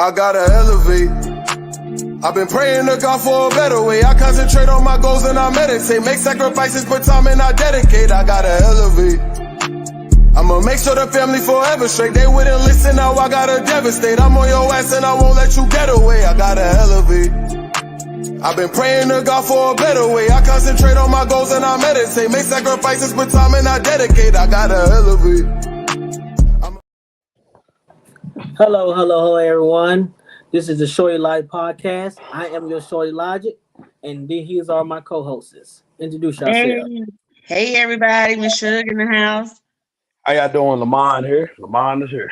I gotta elevate. I've been praying to God for a better way. I concentrate on my goals and I meditate. Make sacrifices, put time and I dedicate. I gotta elevate. I'ma make sure the family forever straight. They wouldn't listen, now I gotta devastate. I'm on your ass and I won't let you get away. I gotta elevate. I've been praying to God for a better way. I concentrate on my goals and I meditate. Make sacrifices, put time and I dedicate. I gotta elevate. Hello, everyone. This is the Shorty Logic Podcast. I am your Shorty Logic, and these are my co-hosts. Introduce yourself. Hey, everybody. Miss Suge in the house. How y'all doing? Lamont here. Lamont is here.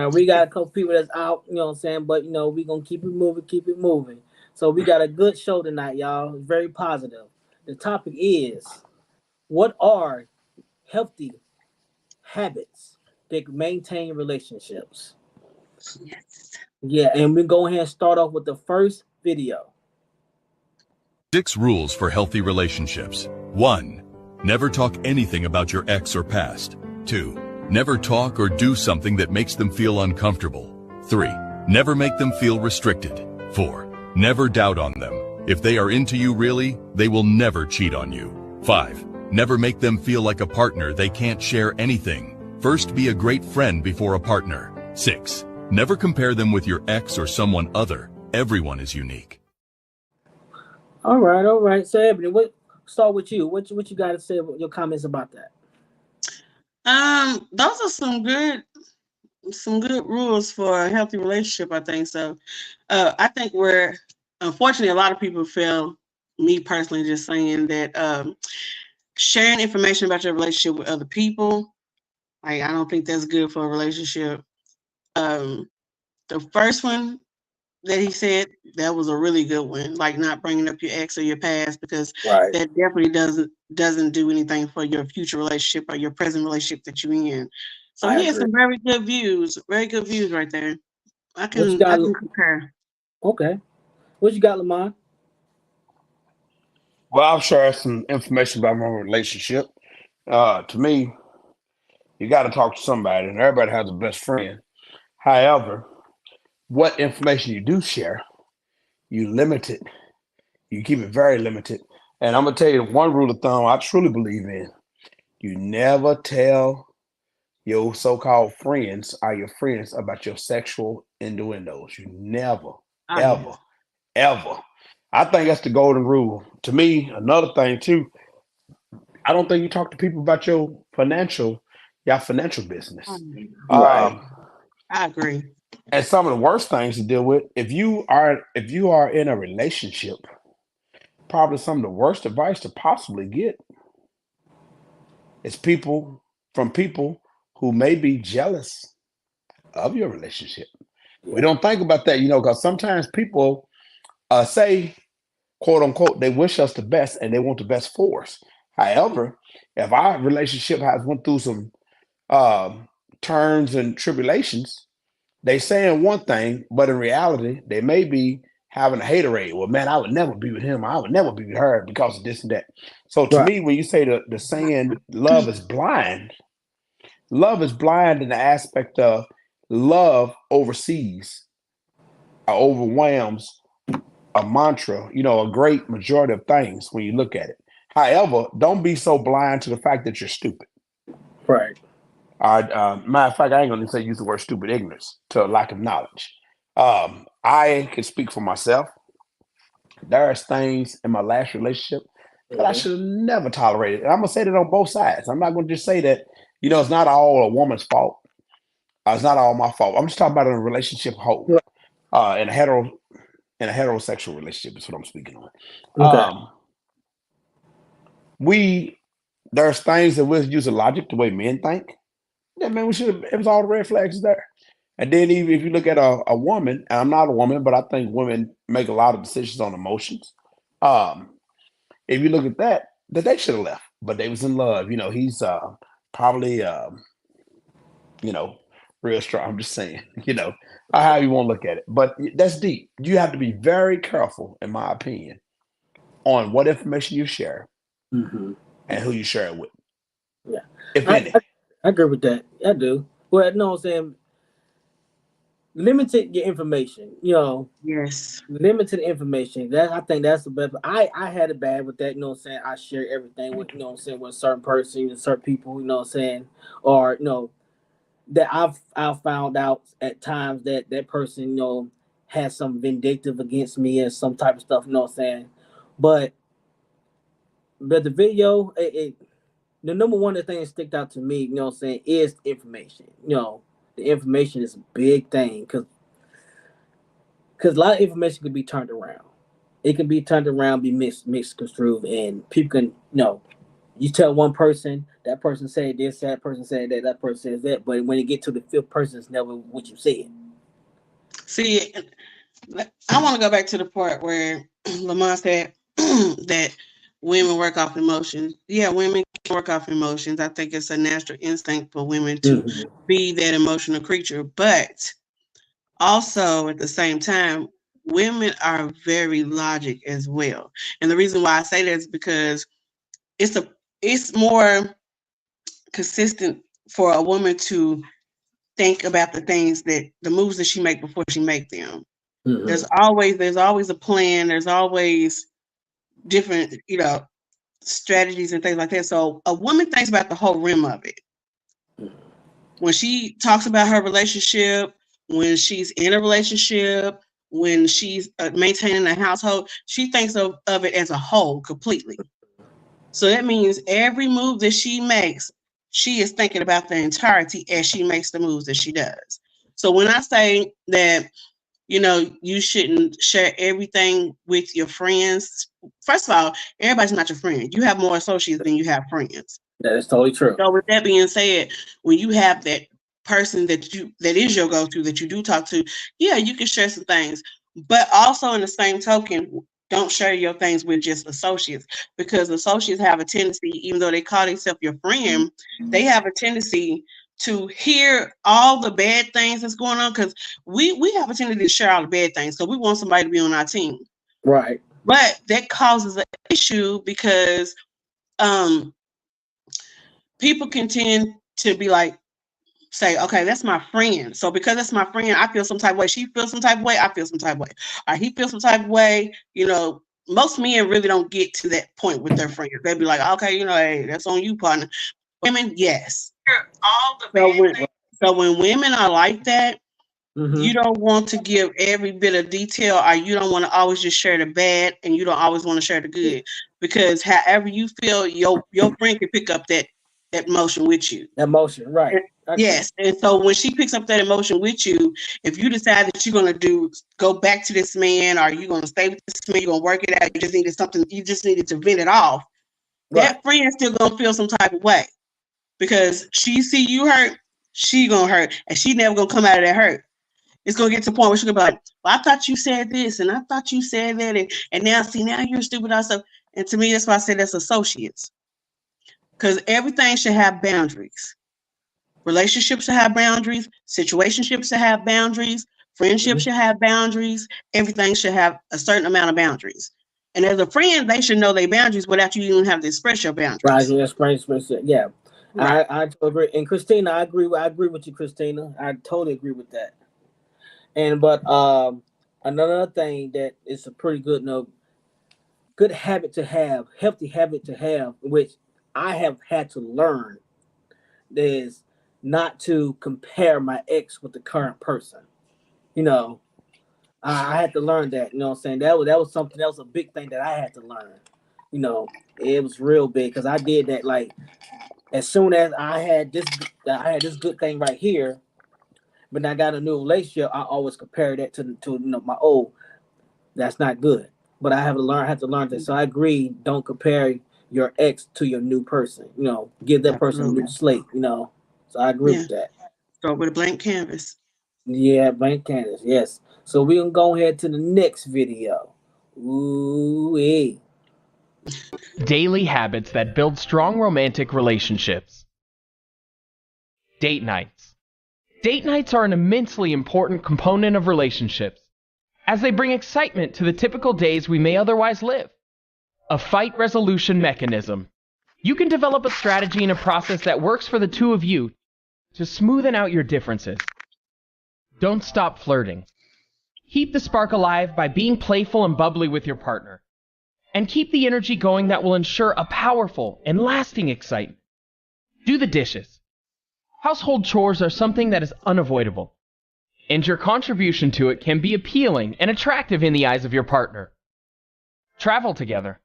We got a couple people that's out, you know what I'm saying? But, we're going to keep it moving. So we got a good show tonight, y'all. It's very positive. The topic is, what are healthy habits that maintain relationships? Yes. Yeah, and we go ahead and start off with the first video. 6 rules for healthy relationships. 1. Never talk anything about your ex or past. 2. Never talk or do something that makes them feel uncomfortable. 3. Never make them feel restricted. 4. Never doubt on them. If they are into you really, they will never cheat on you. 5. Never make them feel like a partner they can't share anything. First, be a great friend before a partner. 6. Never compare them with your ex or someone other. Everyone is unique. All right. So, Ebony, start with you. What you got to say about your comments about that? Those are some good rules for a healthy relationship, I think. So, I think where, unfortunately, a lot of people feel, me personally just saying that sharing information about your relationship with other people, I don't think that's good for a relationship. The first one that he said, that was a really good one, like not bringing up your ex or your past, because that definitely doesn't do anything for your future relationship or your present relationship that you're in. So he has some very good views right there. I can compare. Okay. What you got, Lamont? Well, I'll share some information about my relationship. To me, you got to talk to somebody, and everybody has a best friend. However, what information you do share, you limit it. You keep it very limited. And I'm going to tell you one rule of thumb I truly believe in. You never tell your so-called friends or your friends about your sexual innuendos. You never, ever. I think that's the golden rule. To me, another thing too, I don't think you talk to people about your financial business. I agree. And some of the worst things to deal with, if you are in a relationship, probably some of the worst advice to possibly get is from people who may be jealous of your relationship. Yeah. We don't think about that, because sometimes people say, quote unquote, they wish us the best and they want the best for us. However, if our relationship has went through some turns and tribulations, they saying one thing, but in reality, they may be having a haterade. Well, man, I would never be with him. I would never be with her because of this and that. So to me, when you say the saying love is blind in the aspect of love oversees or overwhelms a mantra, a great majority of things when you look at it. However, don't be so blind to the fact that you're stupid. Right. Matter of fact, I ain't gonna say use the word stupid, ignorance to a lack of knowledge. I can speak for myself. There's things in my last relationship that I should have never tolerated. And I'm gonna say that on both sides. I'm not gonna just say that, it's not all a woman's fault. It's not all my fault. I'm just talking about in a relationship whole. In a heterosexual relationship is what I'm speaking on. Okay. There's things that we'll use a logic the way men think. Yeah, man, it was all the red flags there. And then even if you look at a woman, and I'm not a woman, but I think women make a lot of decisions on emotions. If you look at that they should have left, but they was in love. He's probably real strong. I'm just saying, how you want to look at it. But that's deep. You have to be very careful, in my opinion, on what information you share and who you share it with. Yeah. If any. I agree with that. I do. Well, no, I'm saying limited your information. Yes. Limited information. I think that's the best. I had it bad with that. You know what I'm saying? I share everything with with a certain person, certain people. You know what I'm saying? Or that I've found out at times that person has some vindictive against me and some type of stuff. You know what I'm saying? But the video, the number one thing that sticked out to me, you know what I'm saying, is information. The information is a big thing because a lot of information can be turned around. It can be turned around, be misconstrued, and people can, you tell one person, that person said this, that person said that, that person says that, but when it get to the fifth person, it's never what you said. See, I want to go back to the part where Lamont said that women work off emotions. Yeah, women can work off emotions. I think it's a natural instinct for women to be that emotional creature. But also at the same time, women are very logic as well. And the reason why I say that is because it's more consistent for a woman to think about the moves that she make before she make them. There's always a plan. There's always different, strategies and things like that. So a woman thinks about the whole rim of it. When she talks about her relationship, when she's in a relationship, when she's maintaining a household, she thinks of it as a whole completely. So that means every move that she makes, she is thinking about the entirety as she makes the moves that she does. So when I say that, you shouldn't share everything with your friends. First of all, everybody's not your friend. You have more associates than you have friends. That is totally true. So with that being said, when you have that person that is your go-to, that you do talk to, yeah, you can share some things. But also in the same token, don't share your things with just associates, because associates have a tendency, even though they call themselves your friend, they have a tendency to hear all the bad things that's going on, because we have a tendency to share all the bad things. So we want somebody to be on our team. Right. But that causes an issue because people can tend to be like, say, okay, that's my friend. So because that's my friend, I feel some type of way. She feels some type of way. I feel some type of way. Or he feels some type of way. Most men really don't get to that point with their friends. They'd be like, okay, hey, that's on you, partner. Women, yes. All the so when women are like that, you don't want to give every bit of detail, or you don't want to always just share the bad, and you don't always want to share the good, because however you feel, your friend can pick up that emotion with you. Emotion, right. Yes. And so when she picks up that emotion with you, if you decide that you're going to go back to this man, or you're going to stay with this man, you're going to work it out, you just needed to vent it off, that friend's still going to feel some type of way, because she see you hurt, she going to hurt, and she never going to come out of that hurt. It's going to get to the point where she's going to be like, well, I thought you said this, and I thought you said that, and now you're stupid also. And to me, that's why I say that's associates. Because everything should have boundaries. Relationships should have boundaries. Situationships should have boundaries. Friendships should have boundaries. Everything should have a certain amount of boundaries. And as a friend, they should know their boundaries without you even having to express your boundaries. Right, express, yeah. Right. I totally agree. And Christina, I agree with you, Christina. I totally agree with that. But another thing that is a pretty good good habit to have, healthy habit to have, which I have had to learn, is not to compare my ex with the current person. I had to learn that. You know what I'm saying? That was something. That was a big thing that I had to learn. It was real big, because I did that. Like, as soon as I had this good thing right here, but I got a new relationship, I always compare that to my old. That's not good. But I have to learn that. So I agree. Don't compare your ex to your new person. Give that person a new slate. So I agree with that. Start with a blank canvas. Yeah, blank canvas. Yes. So we're gonna go ahead to the next video. Ooh-wee. Daily habits that build strong romantic relationships. Date nights. Date nights are an immensely important component of relationships, as they bring excitement to the typical days we may otherwise live. A fight resolution mechanism. You can develop a strategy and a process that works for the two of you to smoothen out your differences. Don't stop flirting. Keep the spark alive by being playful and bubbly with your partner. And keep the energy going that will ensure a powerful and lasting excitement. Do the dishes. Household chores are something that is unavoidable, and your contribution to it can be appealing and attractive in the eyes of your partner. Travel together.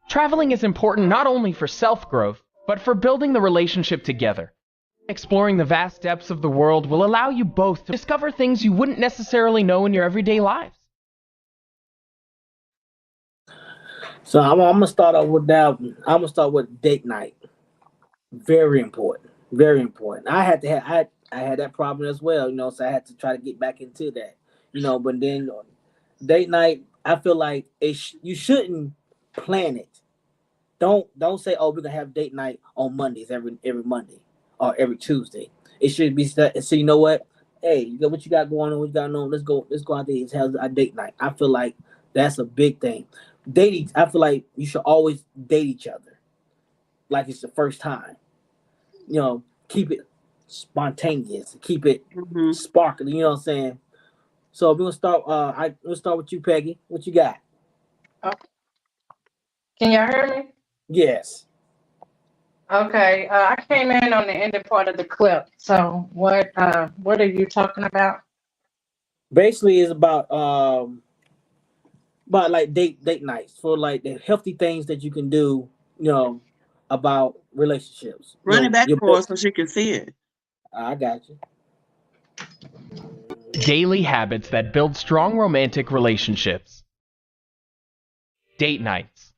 Traveling is important not only for self-growth, but for building the relationship together. Exploring the vast depths of the world will allow you both to discover things you wouldn't necessarily know in your everyday lives. So I'm gonna start off with that. I'm gonna start with date night. Very important. Very important. I had that problem as well, so I had to try to get back into that. But then date night, I feel like you shouldn't plan it. Don't say, oh, we're gonna have date night on Mondays every Monday or every Tuesday. It should be so you know what? Hey, what you got going on, what you got on, let's go out there and have a date night. I feel like that's a big thing. Dating, I feel like you should always date each other like it's the first time. Keep it spontaneous, keep it sparkly. You know what I'm saying? So we're gonna start. We'll start with you, Peggy. What you got? Okay. Can y'all hear me? Yes. Okay. I came in on the ending part of the clip. So what are you talking about? Basically, it's about like date nights for like the healthy things that you can do. About relationships. Run it back for us so she can see it. I got you. Daily habits that build strong romantic relationships. Date nights.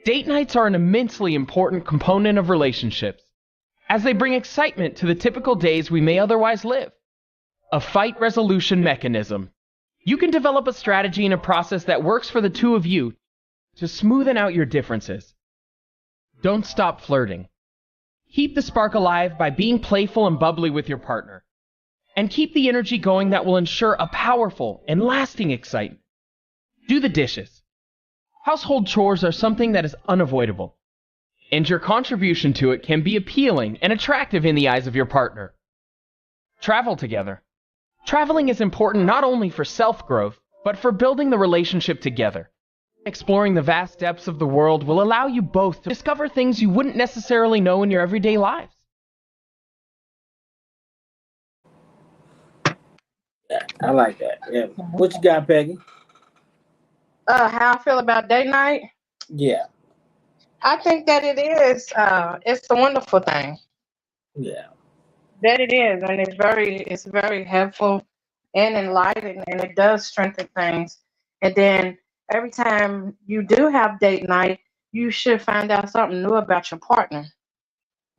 Date nights are an immensely important component of relationships, as they bring excitement to the typical days we may otherwise live. A fight resolution mechanism. You can develop a strategy and a process that works for the two of you to smoothen out your differences. Don't stop flirting. Keep the spark alive by being playful and bubbly with your partner. And keep the energy going that will ensure a powerful and lasting excitement. Do the dishes. Household chores are something that is unavoidable, and your contribution to it can be appealing and attractive in the eyes of your partner. Travel together. Traveling is important not only for self-growth, but for building the relationship together. Exploring the vast depths of the world will allow you both to discover things you wouldn't necessarily know in your everyday lives. Yeah, I like that. Yeah. What you got, Peggy? How I feel about date night? Yeah. I think that it's a wonderful thing. Yeah. That it is, and it's very helpful and enlightening, and it does strengthen things. And then every time you do have date night, you should find out something new about your partner,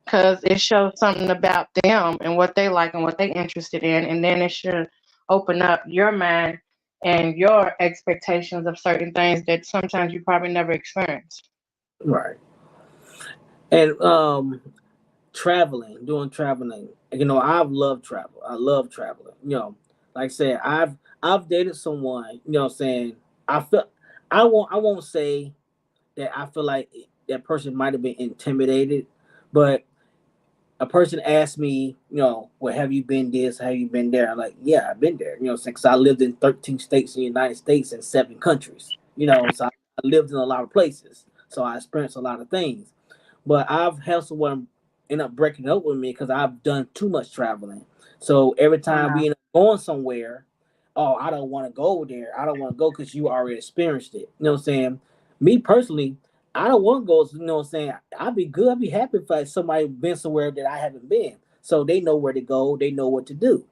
because it shows something about them and what they like and what they're interested in, and then it should open up your mind and your expectations of certain things that sometimes you probably never experienced. Right. And doing traveling. I've loved travel. I love traveling. Like I said, I've dated someone. What I'm saying, I won't say that I feel like that person might have been intimidated, but a person asked me, well, have you been this? Have you been there? I'm like, yeah, I've been there. Since I lived in 13 states in the United States and 7 countries. So I lived in a lot of places. So I experienced a lot of things. But I've had someone end up breaking up with me because I've done too much traveling. So every time we end up going somewhere, oh, I don't want to go there. I don't want to go because you already experienced it. You know what I'm saying? Me personally, I don't want to go. You know what I'm saying? I'd be good. I'd be happy if somebody been somewhere that I haven't been. So they know where to go. They know what to do.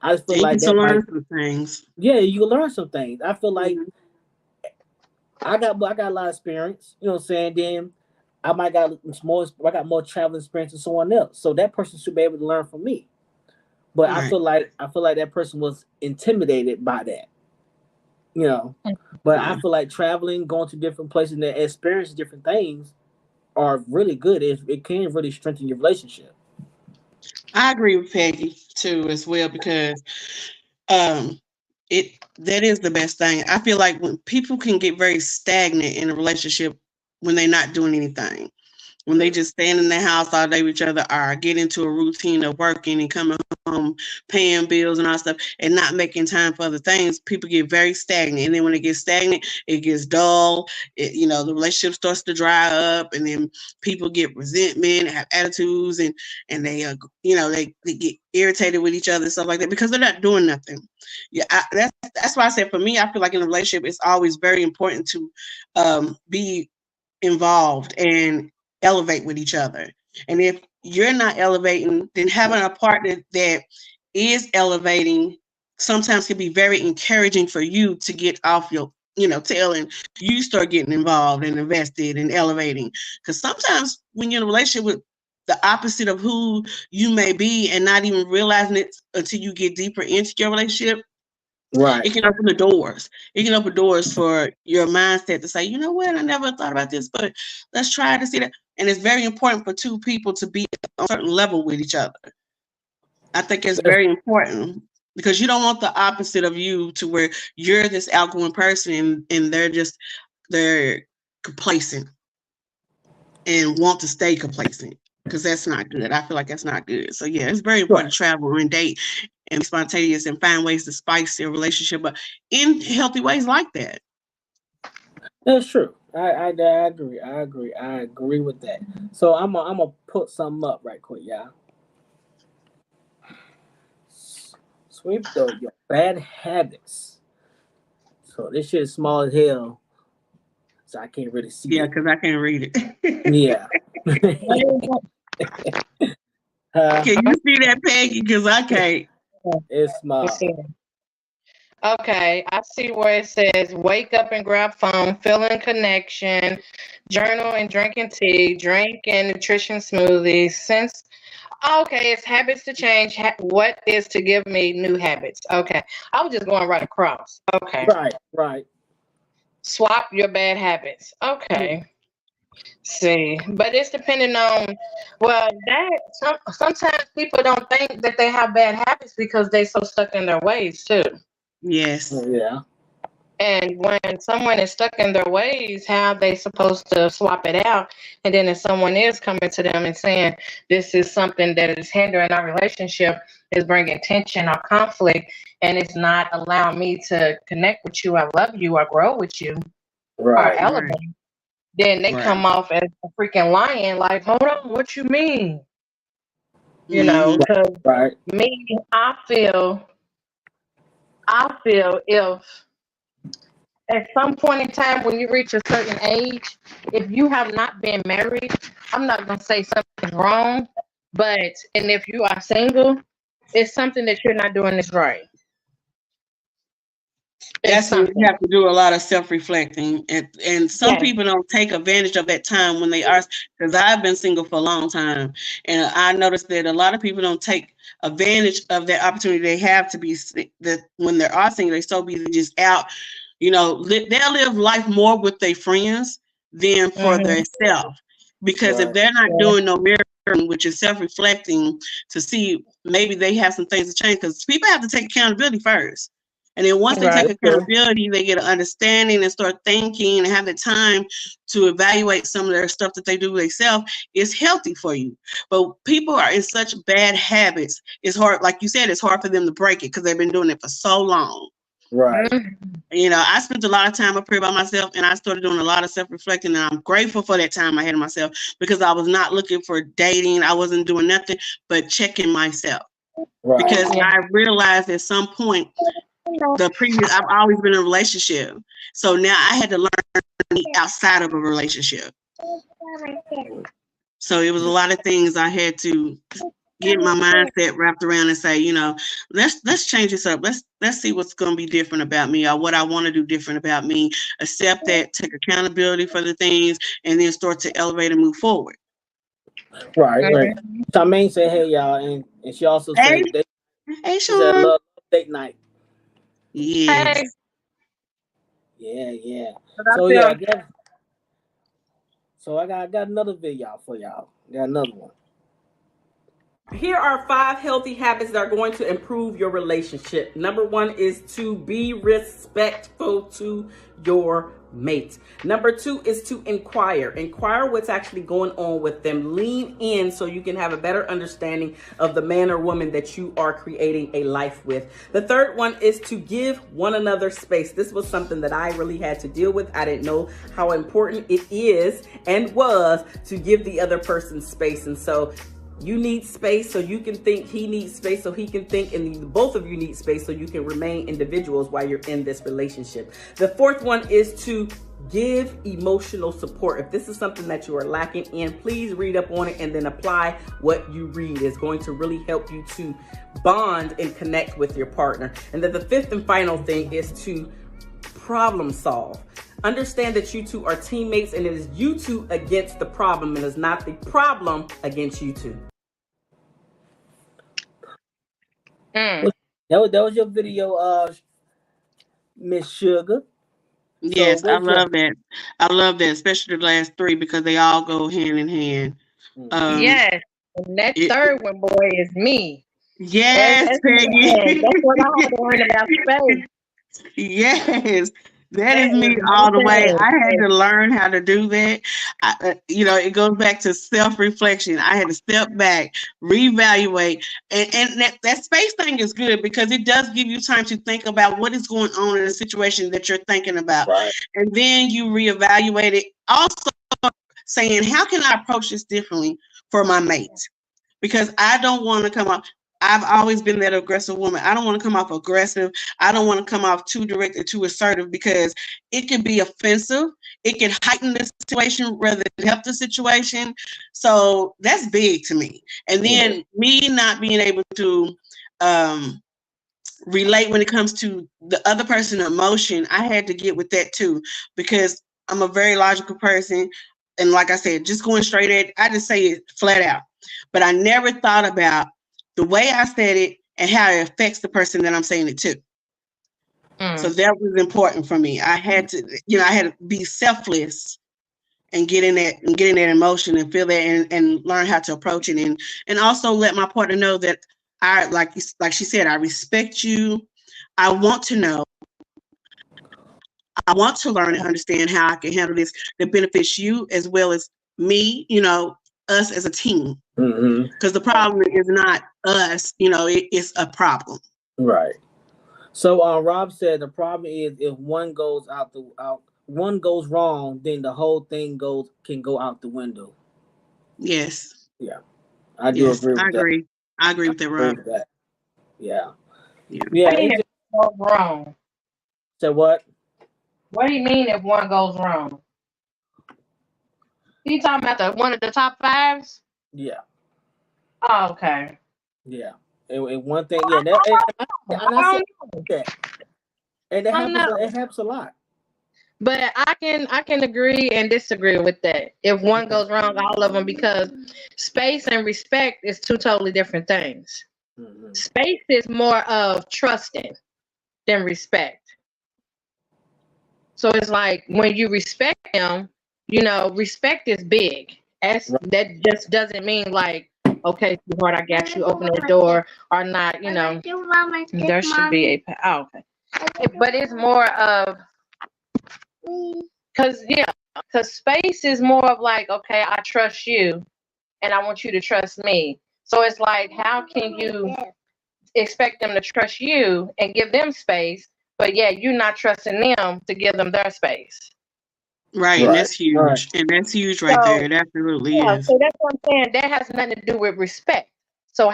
I just feel like that. You learn some things. Yeah, you can learn some things. I feel like I got a lot of experience. You know what I'm saying? Then I got more traveling experience than someone else. So that person should be able to learn from me. But right. I feel like that person was intimidated by that. But I feel like traveling, going to different places and experience different things are really good. It can really strengthen your relationship. I agree with Peggy too as well, because that is the best thing. I feel like when people can get very stagnant in a relationship when they're not doing anything. when they just stand in the house all day with each other, or get into a routine of working and coming home, paying bills and all stuff, and not making time for other things, people get very stagnant. And then when it gets stagnant, it gets dull. The relationship starts to dry up, and then people get resentment, have attitudes, and they they get irritated with each other and stuff like that because they're not doing nothing. Yeah, that's why I said, for me, I feel like in a relationship, it's always very important to be involved and elevate with each other. And if you're not elevating, then having a partner that is elevating sometimes can be very encouraging for you to get off your tail, and you start getting involved and invested and elevating. Because sometimes when you're in a relationship with the opposite of who you may be and not even realizing it until you get deeper into your relationship, Right. it can open the doors. It can open doors for your mindset to say, you know what, I never thought about this, but let's try to see that. And it's very important for two people to be on a certain level with each other. I think it's very important because you don't want the opposite of you to where you're this outgoing person and they're complacent and want to stay complacent, because that's not good. I feel like that's not good. So yeah, it's very important to travel and date and be spontaneous and find ways to spice your relationship, but in healthy ways like that. That's true. I agree. I agree with that. So I'm gonna put something up right quick, y'all. Sweep your bad habits. So this shit is small as hell, so I can't really see. Yeah, because I can't read it. Yeah. Can you see that, Peggy? Because I can't. It's small. Okay, I see where it says wake up and grab phone, feeling connection, journal and drinking tea, drink and nutrition smoothies. Okay, it's habits to change. What is to give me new habits? Okay, I was just going right across. Okay. Right. Swap your bad habits. Okay. See, but it's depending on, sometimes people don't think that they have bad habits because they're so stuck in their ways too. Yes. Yeah. And when someone is stuck in their ways, how are they supposed to swap it out? And then if someone is coming to them and saying, this is something that is hindering our relationship, is bringing tension or conflict, and it's not allowing me to connect with you, I love you, or grow with you, or elevate, then they come off as a freaking lion, like, hold on, what you mean? You know, because me, I feel if at some point in time when you reach a certain age, if you have not been married, I'm not going to say something's wrong, and if you are single, it's something that you're not doing this right. That's when you have to do a lot of self-reflecting, and some people don't take advantage of that time when they are, because I've been single for a long time, and I noticed that a lot of people don't take advantage of that opportunity they have to be, that when they are single, they're so busy just out, they'll live life more with their friends than for themselves, because if they're not doing no mirroring, which is self-reflecting to see maybe they have some things to change, because people have to take accountability first. And then once they take accountability, they get an understanding and start thinking and have the time to evaluate some of their stuff that they do themselves. It's healthy for you. But people are in such bad habits. It's hard, like you said, it's hard for them to break it because they've been doing it for so long. Right. I spent a lot of time up here by myself, and I started doing a lot of self-reflecting, and I'm grateful for that time I had myself, because I was not looking for dating. I wasn't doing nothing but checking myself. Because I realized at some point, I've always been in a relationship. So now I had to learn outside of a relationship. So it was a lot of things I had to get my mindset wrapped around and say, let's change this up. Let's see what's going to be different about me, or what I want to do different about me. Accept that, take accountability for the things, and then start to elevate and move forward. Right. Charmaine said, hey, y'all. And she also said, hey, Sean. Love date night. Yes. Yeah. So yeah, so I got another video for y'all. Got another one. Here are 5 healthy habits that are going to improve your relationship. Number 1 is to be respectful to your mate. Number 2 is to inquire. Inquire what's actually going on with them. Lean in so you can have a better understanding of the man or woman that you are creating a life with. The third one is to give one another space. This was something that I really had to deal with. I didn't know how important it is and was to give the other person space. And so you need space so you can think, he needs space so he can think, and both of you need space so you can remain individuals while you're in this relationship. The fourth one is to give emotional support. If this is something that you are lacking in, please read up on it and then apply what you read. It's going to really help you to bond and connect with your partner. And then the fifth and final thing is to problem solve. Understand that you two are teammates and it is you two against the problem and it's not the problem against you two. That was your video, Miss Sugar. Yes, I love that. I love that, especially the last 3 because they all go hand in hand. Yes, and that third one, boy, is me. Yes, Peggy. That's what I had to learn about space. Yes, that is me all the way. I had to learn how to do that. It goes back to self-reflection. I had to step back, reevaluate, and that space thing is good because it does give you time to think about what is going on in a situation that you're thinking about, right. And then you reevaluate it. Also, saying, how can I approach this differently for my mate? Because I don't want to come up. I've always been that aggressive woman. I don't want to come off aggressive. I don't want to come off too direct or too assertive because it can be offensive. It can heighten the situation rather than help the situation. So that's big to me. And then me not being able to relate when it comes to the other person's emotion, I had to get with that too because I'm a very logical person. And like I said, just going straight at it, I just say it flat out. But I never thought about the way I said it and how it affects the person that I'm saying it to. So that was important for me. I had to, I had to be selfless and get in that emotion and feel that and learn how to approach it and also let my partner know that I like she said, I respect you. I want to know. I want to learn and understand how I can handle this that benefits you as well as me, us as a team. Because the problem is not us, it's a problem. Right. So Rob said the problem is if one goes one goes wrong, then the whole thing can go out the window. Yes. Yeah. I do agree with that. I agree with that, Rob. Yeah. Yeah. What do you mean if one goes wrong? So what? What do you mean if one goes wrong? You talking about one of the top 5s? Yeah. Oh, okay. Yeah. And one thing, and I said that. And it happens a lot. But I can agree and disagree with that. If one goes wrong, all of them, because space and respect is 2 totally different things. Space is more of trusting than respect. So it's like when you respect him, respect is big. That just doesn't mean like, okay, sweetheart, I got you, open the door or not, there should be okay. But it's more of, because space is more of like, okay, I trust you and I want you to trust me. So it's like, how can you expect them to trust you and give them space, but you're not trusting them to give them their space? Right, and that's huge. Right. And that's huge right there. It absolutely is. So that's what I'm saying. That has nothing to do with respect. So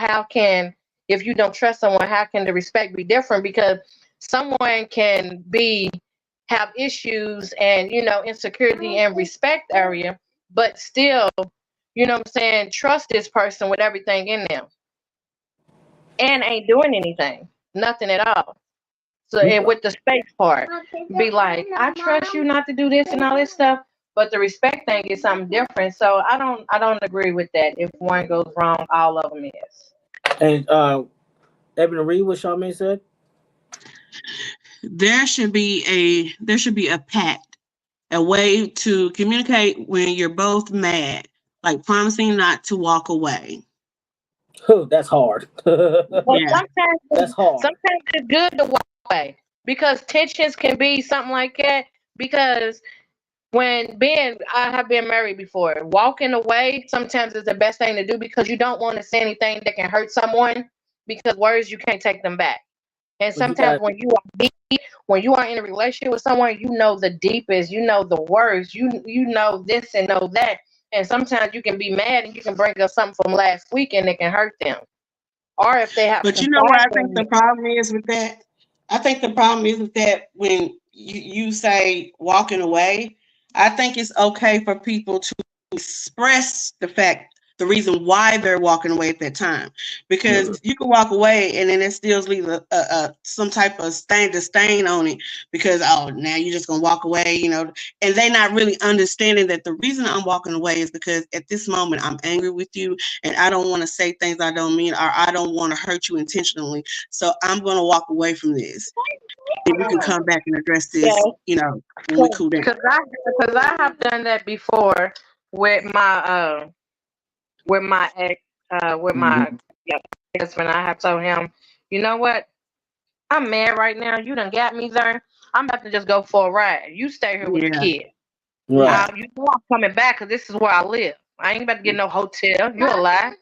if you don't trust someone, how can the respect be different? Because someone can have issues and, insecurity and respect area, but still, trust this person with everything in them and ain't doing anything, nothing at all. So and with the space part, be like, I trust you not to do this and all this stuff, but the respect thing is something different. So I don't agree with that. If one goes wrong, all of them is. And Ebony, read what Charmaine said. There should be a pact, a way to communicate when you're both mad, like promising not to walk away. That's hard. Sometimes that's hard. Sometimes it's good to walk away because tensions can be something like that. because I have been married before. Walking away sometimes is the best thing to do because you don't want to say anything that can hurt someone because words you can't take them back. And But you sometimes got when you are deep, when you are in a relationship with someone, you know the deepest, you know the worst, you know this and know that. And sometimes you can be mad and you can bring up something from last week and it can hurt them. Or if they have But you know what I confided think in the you. problem is with that? I think the problem is with that when you say walking away, I think it's okay for people to express the reason why they're walking away at that time. Because you can walk away and then it still leaves some type of stain on it because, oh, now you're just going to walk away, and they not really understanding that the reason I'm walking away is because at this moment I'm angry with you and I don't want to say things I don't mean, or I don't want to hurt you intentionally. So I'm going to walk away from this. And we can come back and address Yeah, this, when we cool down. because I have done that before with my ex, with my husband. I have told him, you know what? I'm mad right now. You done got me there. I'm about to just go for a ride. You stay here with the Yeah. kid. right. You know I'm coming back because this is where I live. I ain't about to get no hotel. You a lie.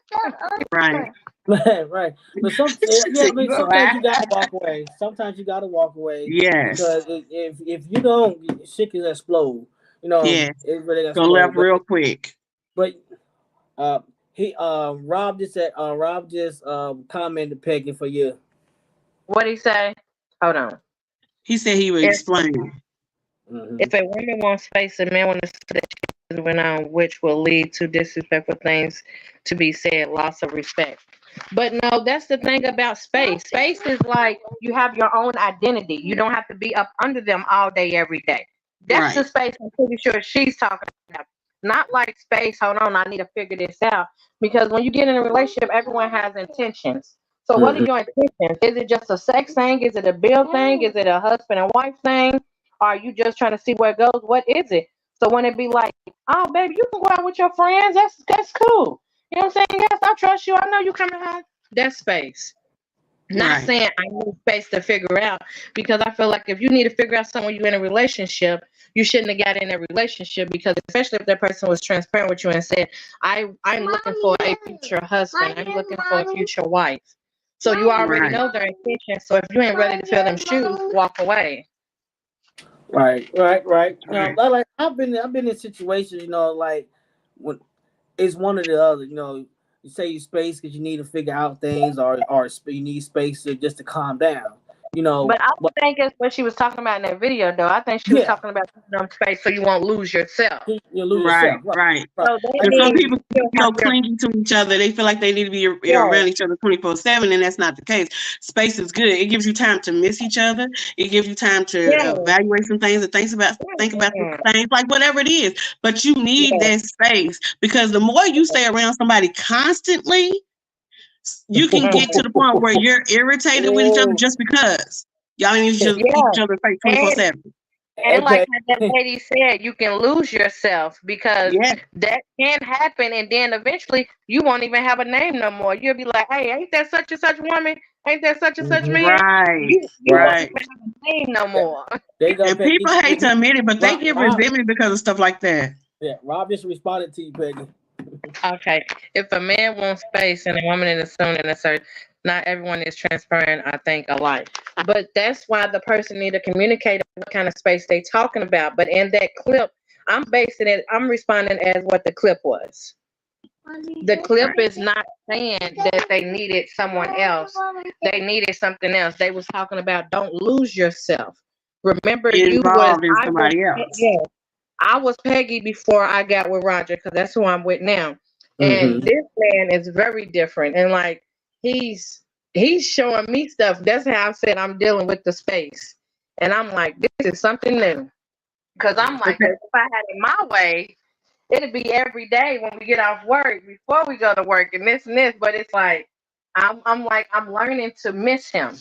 Right. Right. But You a lie. sometimes you gotta walk away. Sometimes you gotta walk away Yes. because if you don't, shit can explode. Yes. It really Go explode. left real quick. But Rob just commented Peggy for you. What he say? Hold on. He said he would If, explain. if a woman wants space, a man wants to say that she's moving on, which will lead to disrespectful things to be said, loss of respect. But no, that's the thing about space. Space is like you have your own identity. You don't have to be up under them all day, every day. That's the Right. space I'm pretty sure she's talking about. Not like space, hold on, I need to figure this out. Because when you get in a relationship, everyone has intentions. So what are your intentions? Is it just a sex thing? Is it a bill thing? Is it a husband and wife thing? Are you just trying to see where it goes? What is it? So when it be like, oh baby, you can go out with your friends, that's cool. You know what I'm saying? Yes, I trust you. I know you coming home. That's space. Not Right. saying I need space to figure out because I feel like if you need to figure out someone you're in a relationship, you shouldn't have got in a relationship because especially if that person was transparent with you and said, I'm looking for a future husband. I'm looking for a future wife. So you already Right. know their intentions. So if you ain't ready to fill them shoes, walk away. Right. I've been in situations, like when it's one or the other. You say you space because you need to figure out things, or you need space just to calm down. But I don't think it's what she was talking about in that video, though. I think she was Yeah, talking about space so you won't lose yourself. you lose Right. yourself. Right. Right. Right. So that And some means people you still so have your clingy to each other, they feel like they need to be around each other 24/7, and that's not the case. Space is good. It gives you time to miss each other. It gives you time to yeah. evaluate some things and think about some things, like whatever it is. But you need Yeah. that space because the more you stay around somebody constantly, you can get to the point where you're irritated with each other just because y'all need to just keep Yeah. each other face And 24/7. And like Okay. how that lady said, you can lose yourself because Yeah. that can happen, and then eventually you won't even have a name no more. You'll be like, "Hey, ain't that such and such woman? Ain't that such and such man?" Right. You won't Right. even have a name no more. There you go, And Peggy. people hate to admit it, but they get resentment because of stuff like that. Yeah, Rob just responded to you, Peggy. Okay, if a man wants space and a woman is assuming a certain, not everyone is transparent, I think, alike. But that's why the person need to communicate what kind of space they talking about. But in that clip, I'm responding as what the clip was. The clip is not saying that they needed someone else. They needed something else. They was talking about don't lose yourself. Remember, Involved in somebody else. yeah, I was Peggy before I got with Roger because that's who I'm with now. And this man is very different. And like he's showing me stuff. That's how I said I'm dealing with the space. And I'm like, this is something new. Because I'm like, if I had it my way, it'd be every day when we get off work, before we go to work, and this and this. But it's like I'm learning to miss him.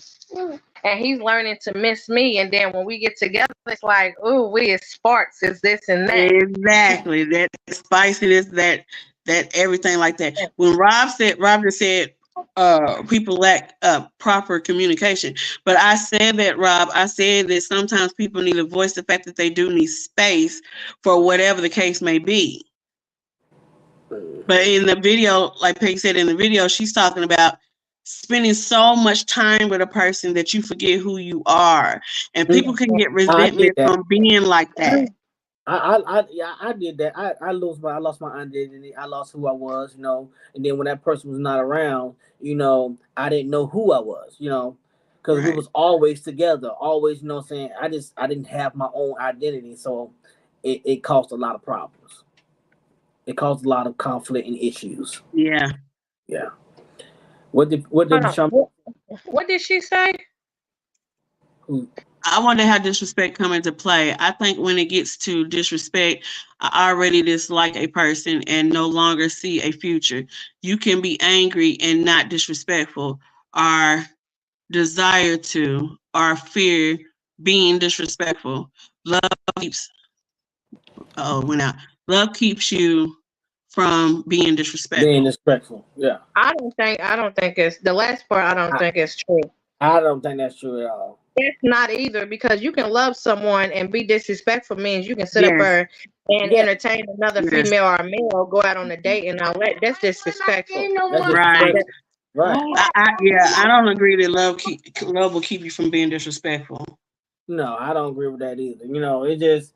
And he's learning to miss me. And then when we get together, it's like, ooh, we as sparks, is this and that. Exactly. That spiciness, that everything like that. When Rob just said people lack proper communication. But I said that, Rob, I said that sometimes people need to voice the fact that they do need space for whatever the case may be. But in the video, like Peggy said in the video, she's talking about spending so much time with a person that you forget who you are. And people can get resentment from being like that. I did that. I lost my identity. I lost who I was, you know. And then when that person was not around, you know, I didn't know who I was, you know, because we was always together, always, you know what I'm saying? I didn't have my own identity, so it caused a lot of problems. It caused a lot of conflict and issues. Yeah. Yeah. What did she say? I wonder how disrespect come into play. I think when it gets to disrespect, I already dislike a person and no longer see a future. You can be angry and not disrespectful, or desire to, or fear being disrespectful. Love keeps Love keeps you from being disrespectful. Being disrespectful, yeah. I don't think it's the last part. I don't think it's true. I don't think that's true at all. It's not either, because you can love someone and be disrespectful means you can sit up there and entertain another female or a male, go out on a date and all that. That's disrespectful. Right. I don't agree that love will keep you from being disrespectful. No, I don't agree with that either. You know, it just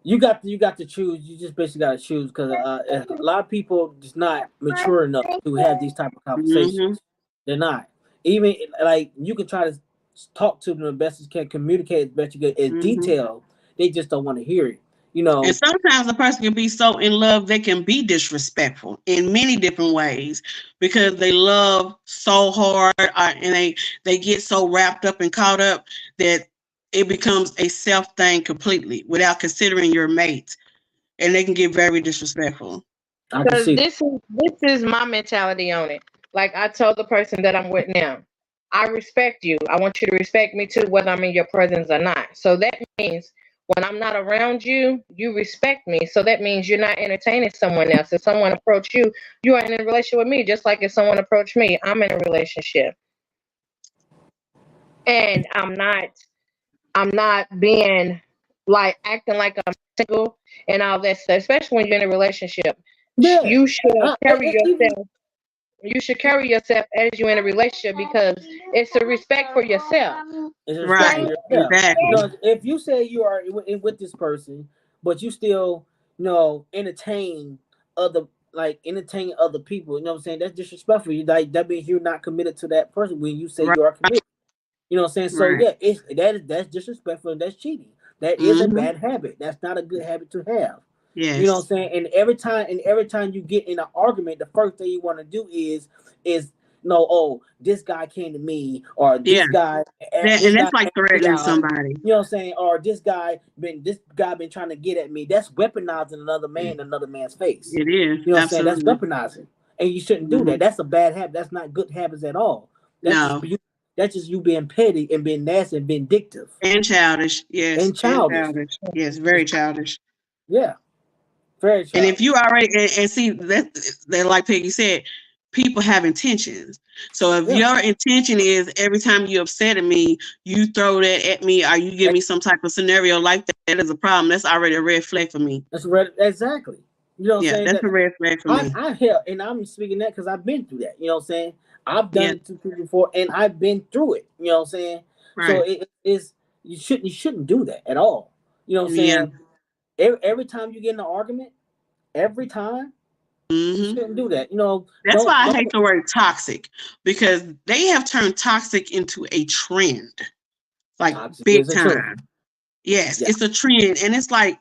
you got to choose. You just basically got to choose, because a lot of people just not mature enough to have these type of conversations. They're not. Even like you can try to talk to them the best you can, communicate as best you can in detail. They just don't want to hear it. You know, and sometimes a person can be so in love they can be disrespectful in many different ways because they love so hard, and they get so wrapped up and caught up that it becomes a self thing completely without considering your mate, and they can get very disrespectful. Because this is my mentality on it. Like I told the person that I'm with now, I respect you. I want you to respect me too, whether I'm in your presence or not. So that means when I'm not around you, you respect me. So that means you're not entertaining someone else. If someone approached you, you are in a relationship with me. Just like if someone approached me, I'm in a relationship. And I'm not being like acting like I'm single and all that stuff, especially when you're in a relationship. Yeah. You should carry yourself. You should carry yourself as you're in a relationship, because it's a respect for yourself. Right. Exactly. You know, if you say you are with this person, but you still, you know, entertain other people, you know what I'm saying? That's disrespectful. That means you're not committed to that person when you say you are committed. You know what I'm saying? So yeah, that's disrespectful and that's cheating. That is a bad habit. That's not a good habit to have. Yes. You know what I'm saying? And every time you get in an argument, the first thing you want to do is this guy came to me, or this guy, and that's like threatening somebody. You know what I'm saying? Or this guy been trying to get at me. That's weaponizing another man's face. It is. You know what I'm saying? That's weaponizing, and you shouldn't do that. That's a bad habit. That's not good habits at all. That's just you being petty and being nasty and vindictive and childish. Yes, and childish. Yes, very childish. Yeah. Very childish. And if you already and see that like Peggy said, people have intentions. So if your intention is every time you upset at me, you throw that at me, or you give me some type of scenario like that is a problem. That's already a red flag for me. That's exactly. You know what I'm saying? That's a red flag for me. And I'm speaking that because I've been through that. You know what I'm saying? I've done it to people before, and I've been through it. You know what I'm saying? Right. So it is you shouldn't do that at all. You know what I'm saying? Every time you get in an argument, you shouldn't do that. You know, that's why I hate the word toxic, because they have turned toxic into a trend, like big time. Yes, it's a trend, and it's like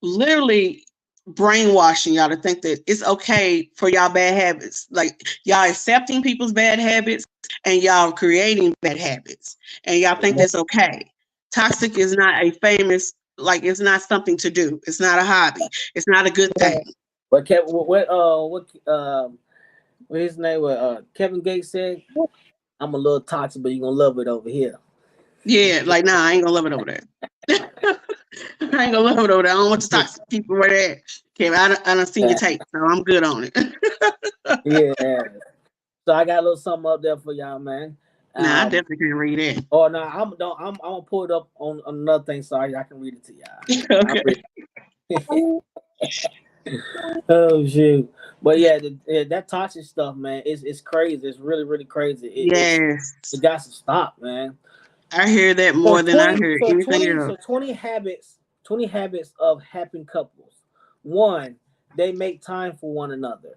literally brainwashing y'all to think that it's okay for y'all bad habits. Like y'all accepting people's bad habits and y'all creating bad habits, and y'all think that's okay. Toxic is not a famous. Like, it's not something to do. It's not a hobby. It's not a good thing. But what his name was Kevin Gates said, I'm a little toxic, but you're gonna love it over here. Yeah, like I ain't gonna love it over there. I ain't gonna love it over there. I don't want the toxic people over there. Okay, I done seen your tape, so I'm good on it. Yeah. So I got a little something up there for y'all, man. Nah, I definitely can't read it. Oh no, I'm gonna pull it up on another thing. Sorry, I can read it to y'all. Okay. Oh shoot! But yeah, that toxic stuff, man, it's crazy. It's really really crazy. Yes. It got to stop, man. I hear that more than I hear anything else. So 20 habits of happy couples. 1, they make time for one another.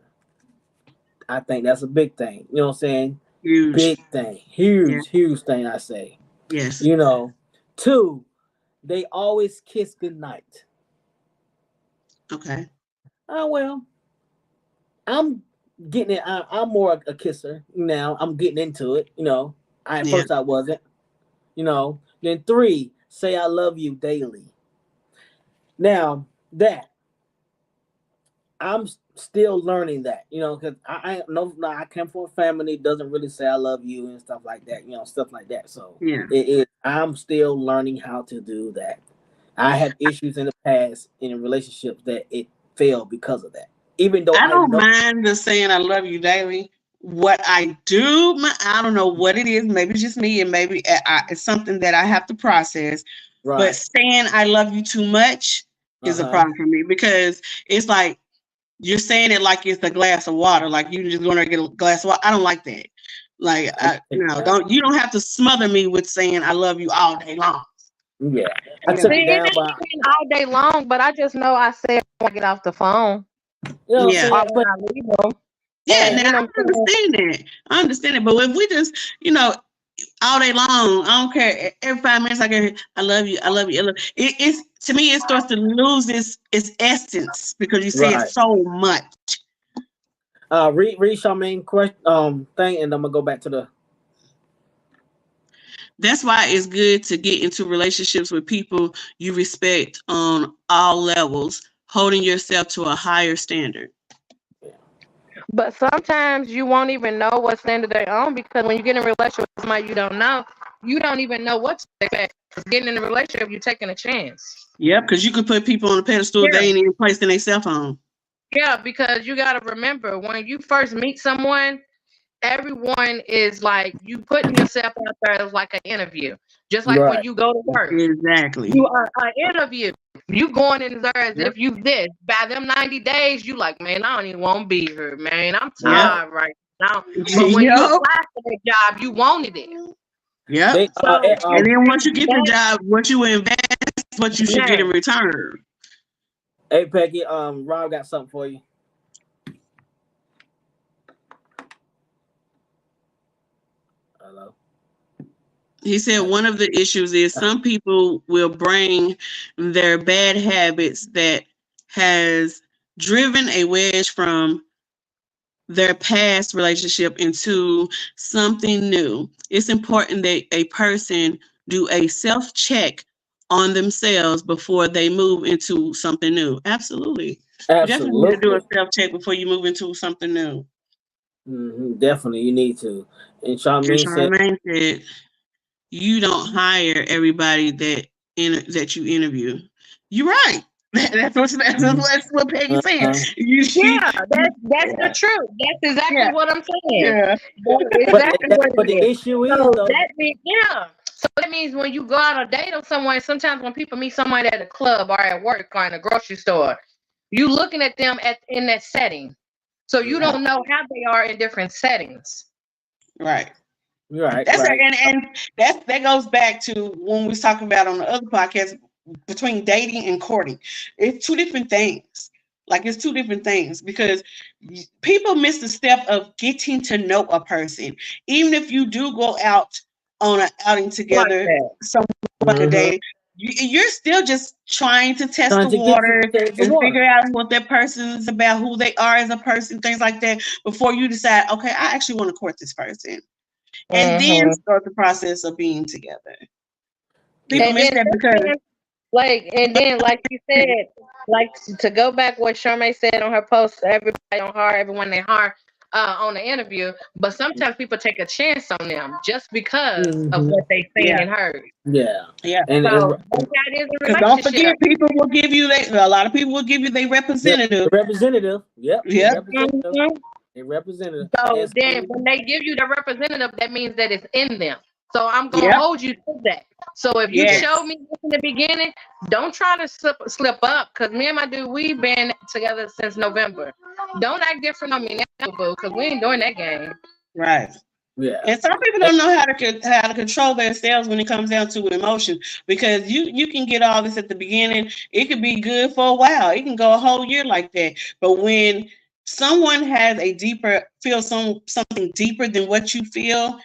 I think that's a big thing. You know what I'm saying? Huge. Big thing. Huge thing, I say. Yes. 2, they always kiss goodnight. Okay. Oh, well, I'm getting it. I'm more a kisser now. I'm getting into it. First I wasn't. Then 3, say I love you daily. Now that I'm still learning that, because I know I come from a family that doesn't really say I love you and stuff like that, stuff like that. So I'm still learning how to do that. I had issues in the past in relationships that it failed because of that. Even though I don't mind the saying I love you daily. What I do, I don't know what it is. Maybe it's just me, and maybe it's something that I have to process. Right. But saying I love you too much is a problem for me, because it's like you're saying it like it's a glass of water. Like you just want to get a glass of water. I don't like that. Like you don't have to smother me with saying I love you all day long. Yeah, I took it down all day long, but I just know I said when I get off the phone. Yeah. When I leave them. Yeah, now I understand it. But if we just, all day long, I don't care. Every 5 minutes I get, I love you, I love you, I love you. It's, to me, it starts to lose its essence because you say it so much. Read Charmaine question thing, and I'm gonna go back to the. That's why it's good to get into relationships with people you respect on all levels, holding yourself to a higher standard. But sometimes you won't even know what standard they're on, because when you get in a relationship with somebody you don't even know what to expect. Getting in a relationship, you're taking a chance. Yep, because you could put people on a pedestal they ain't even placing their cell phone. Yeah, because you got to remember, when you first meet someone, everyone is like, you putting yourself out there as like an interview. Just like when you go to work. Exactly. You are an interview. You going in there as if you this. By them 90 days, you like, man, I don't even want to be here, man. I'm tired right now. But when you apply for the job, you wanted it. Yeah. And then once you get the job, what you invest, what you should get in return. Hey, Peggy, Rob got something for you. Hello. He said one of the issues is some people will bring their bad habits that has driven a wedge from their past relationship into something new. It's important that a person do a self-check on themselves before they move into something new. Absolutely. You definitely need to do a self-check before you move into something new. Definitely, you need to. And Charmaine said, you don't hire everybody that you interview. You're right. That's what Peggy's saying. That's the truth. That's exactly what I'm saying. Yeah. But the issue is, though, so that means when you go out on a date with someone, sometimes when people meet somebody at a club or at work or in a grocery store, you looking at them in that setting. So you don't know how they are in different settings. Right. Right. That's and that goes back to when we was talking about on the other podcast between dating and courting. It's two different things. Like, it's two different things, because people miss the step of getting to know a person. Even if you do go out on an outing together, like a day, you're still just trying to test the water and figure out what that person is about, who they are as a person, things like that, before you decide, okay, I actually want to court this person. And then start the process of being together. People miss that because, like you said, like, to go back what Charmaine said on her post, everybody on her, everyone they hire. on the interview, but sometimes people take a chance on them just because of Mhm. what they seen Yeah. and heard. Yeah. Yeah. And So that is a Because don't relationship. forget, people will give you a lot of people will give you their the representative. representative. Yep. The Yep. representative. Mhm. A representative. So And then when they give you the representative, that means that it's in them. So I'm gonna Yep. hold you to that. So if you Yes. show me this in the beginning, don't try to slip up. Cause me and my dude, we've been together since November. Don't act different on me now, boo, cause we ain't doing that game. Right. yeah. And some people don't know how to control themselves when it comes down to emotion, because you can get all this at the beginning. It could be good for a while. It can go a whole year like that. But when someone has something deeper than what you feel,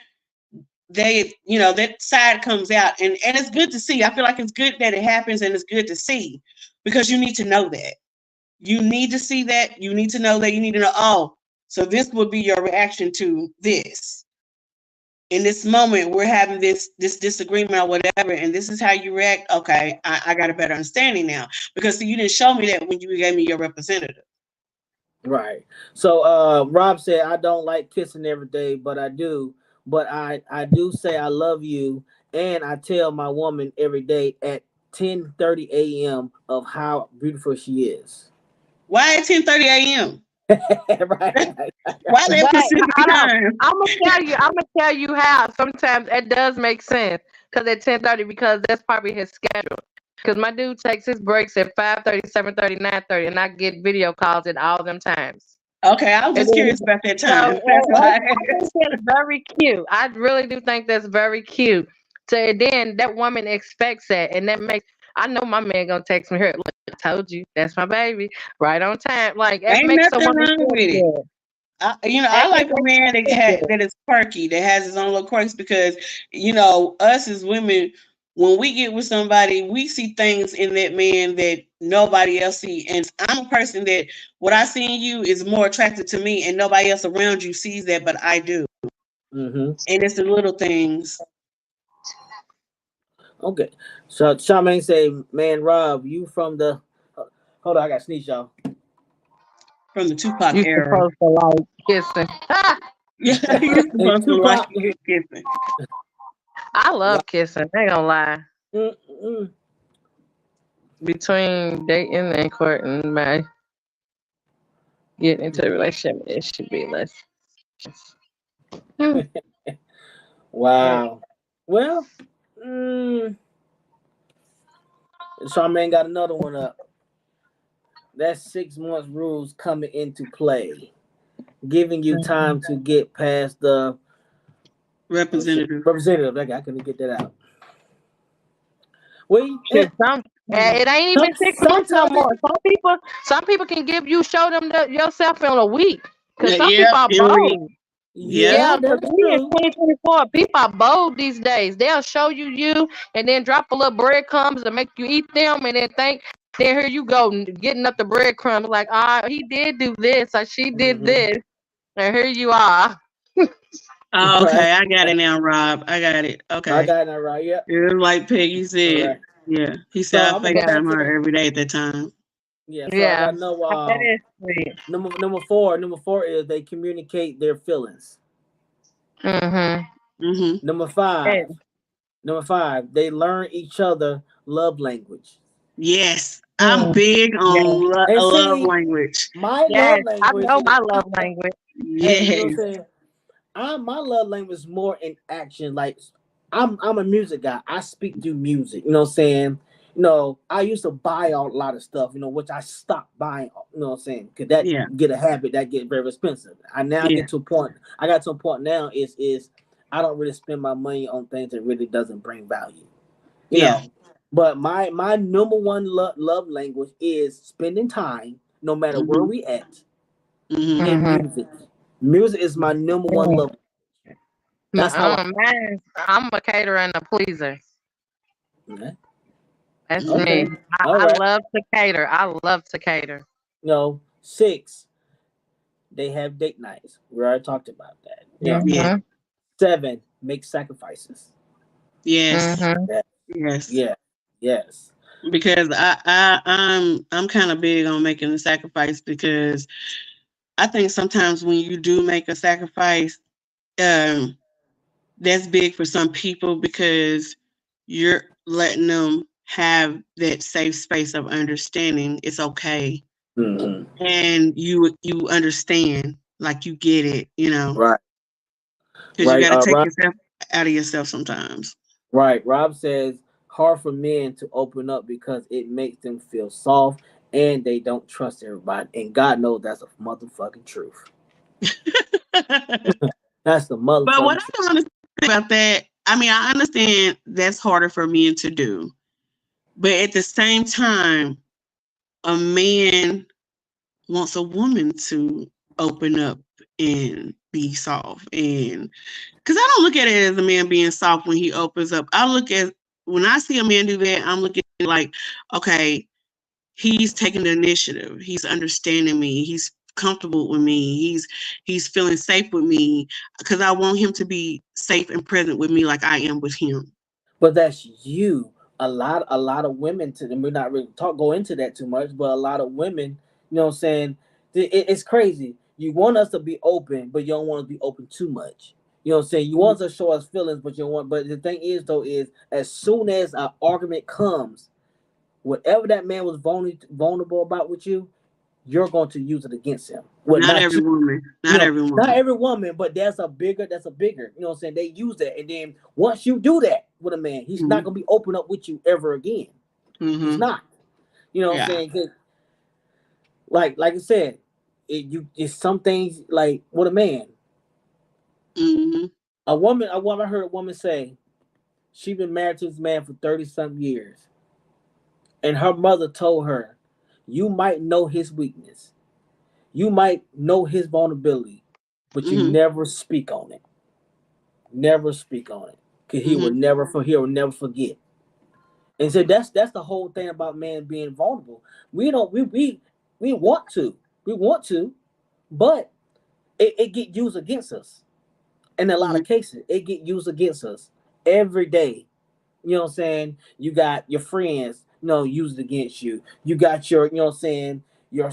that side comes out, and it's good to see. I feel like it's good that it happens, and it's good to see, because you need to know that. You need to see that. You need to know that. You need to know, oh, so this would be your reaction to this. In this moment, we're having this disagreement or whatever, and this is how you react. Okay, I got a better understanding now, because see, you didn't show me that when you gave me your representative. Right. So Rob said, I don't like kissing every day, but I do. But I do say I love you, and I tell my woman every day at 10:30 a.m. of how beautiful she is. Why at 10:30 a.m.? Right. Why that But Pacific time? I'm gonna tell you how. Sometimes it does make sense. Cause at 10:30, because that's probably his schedule. Cause my dude takes his breaks at 5:30, 7:30, 9:30, and I get video calls at all them times. Okay, I was And just then, curious about that so time. That's why. I think that's very cute. I really do think that's very cute. So then that woman expects that, and that makes. I know my man gonna text me here. Look, I told you that's my baby, right on time. Like it Ain't makes a nothing woman wrong feel with it. good. I like a man that is quirky, that has his own little quirks, because us as women, when we get with somebody, we see things in that man that nobody else see. And I'm a person that what I see in you is more attractive to me, and nobody else around you sees that, but I do. Mm-hmm. And it's the little things. Okay. So Charmaine say, man, Rob, you from the hold on, I got to sneeze, y'all. From the Tupac You era. supposed to like kissing. Yeah, you're And supposed to like Tupac. kissing. I love kissing. I ain't gonna lie. Mm-mm. Between dating and courting, my getting into a relationship, it should be less. Wow. Well, mm, Charmaine got another one up. That 6 months rules coming into play, giving you time to get past the Representative. representative. I couldn't get that out. Well, Shit, it ain't even 6 months no sometimes more. Some people can show them yourself in a week. Cause some Yeah, people are bold. yeah, Yeah, because that's we in true. 2024, people are bold these days. They'll show you and then drop a little breadcrumbs to make you eat them, and then then here you go getting up the breadcrumbs like, he did do this or she did this, and here you are. Oh, Right. okay, I got it now, Rob. I got it. I Okay. got that right. Yep. It was like Peggy All said. right. Yeah. He So said I I'm gonna go back FaceTime to her every day at that time. yeah. So I Yeah, got no that is sweet. number four. Number four is they communicate their feelings. Mm-hmm. Mm-hmm. Number five. Number five, they learn each other love language. Yes. I'm big Yeah. on And love see, language. my love Yes, I language know is my love language. hey, you know what I'm Yes. saying? My love language is more in action. Like I'm a music guy. I speak through music. You know what I'm saying? I used to buy a lot of stuff, which I stopped buying, you know what I'm saying? Because that Yeah. get a habit that get very expensive. I now Yeah. get to a point, I got to a point now is I don't really spend my money on things that really doesn't bring value. You Yeah. know. But my number one love language is spending time, no matter where Mm-hmm. we at, Mm-hmm. in Mm-hmm. music. Music is my number one love. That's how I'm a caterer and a pleaser. Okay. That's Okay. me. All I right. love to cater. I love to cater. 6, they have date nights. We already talked about that. Yeah. Mm-hmm. 7, make sacrifices. Yes. Mm-hmm. Yeah. Yes. Yeah. Yes. Because I'm kind of big on making the sacrifice, because I think sometimes when you do make a sacrifice, that's big for some people because you're letting them have that safe space of understanding it's okay, Mm-hmm. and you understand, like you get it, Right. because you Right. got to take Rob. yourself out of yourself sometimes. Right. Rob says hard for men to open up because it makes them feel soft and they don't trust everybody. And God knows that's a motherfucking truth. That's the But what motherfucking I truth. don't understand about that, I mean, I understand that's harder for men to do, but at the same time, a man wants a woman to open up and be soft. And because I don't look at it as a man being soft when he opens up. I look at, when I see a man do that, I'm looking at it like, okay, he's taking the initiative. He's understanding me. He's comfortable with me. He's feeling safe with me because I want him to be safe and present with me like I am with him. But that's you. A lot of women to them. We're not really go into that too much, but a lot of women, you know what I'm saying? It's crazy. You want us to be open, but you don't want to be open too much. You know what I'm saying? You want us to show us feelings, but you don't want. But the thing is, though, is as soon as an argument comes, whatever that man was vulnerable about with you, you're going to use it against him. Well, Not not every you. woman. You Not know, every not woman. every woman, but that's a bigger. You know what I'm saying? They use that, and then once you do that with a man, he's not gonna be open up with you ever again. He's not. You know what I'm Yeah. saying? 'Cause like I said, it's some things like with a man. Mm-hmm. I heard a woman say she been married to this man for 30-something years, and her mother told her, "You might know his weakness, you might know his vulnerability, but you Mm-hmm. never speak on it. Never speak on it, because he will Mm-hmm. never forget." And so that's the whole thing about man being vulnerable. We don't we want to. We want to, but it get used against us. In a lot Mm-hmm. of cases, it get used against us every day. You know what I'm saying? You got your friends, used against you. You got your, you know what I'm saying, your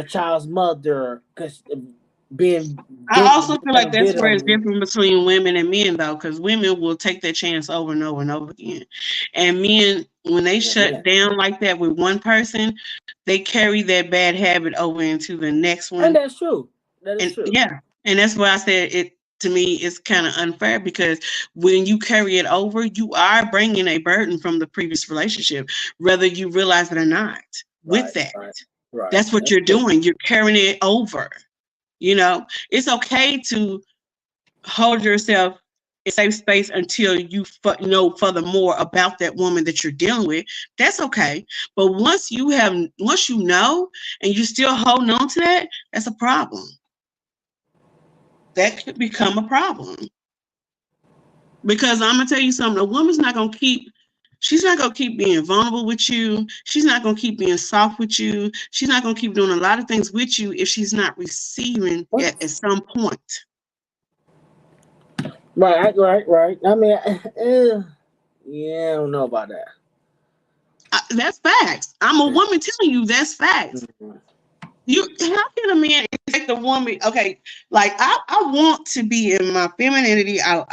child's mother, because being I also feel like that's bit where on it's you. different between women and men, though, because women will take that chance over and over and over again. And men, when they Yeah, shut man. down like that with one person, they carry that bad habit over into the next And one. that's true. That is And true. yeah, and that's why I said it, to me, is kind of unfair because when you carry it over, you are bringing a burden from the previous relationship, whether you realize it or not. With Right, that, right, right. that's what That's you're true. doing. You're carrying it over. It's okay to hold yourself in safe space until you know furthermore about that woman that you're dealing with. That's okay. But once you know and you're still holding on to that, that's a problem. That could become a problem. Because I'm gonna tell you something, a woman's not gonna keep she's not gonna keep being vulnerable with you. She's not gonna keep being soft with you. She's not gonna keep doing a lot of things with you if she's not receiving it at some point. Right. I mean, yeah, I don't know about that. That's facts. I'm a woman telling you that's facts. Mhm. How can a man expect a woman? Okay, like I want to be in my femininity. I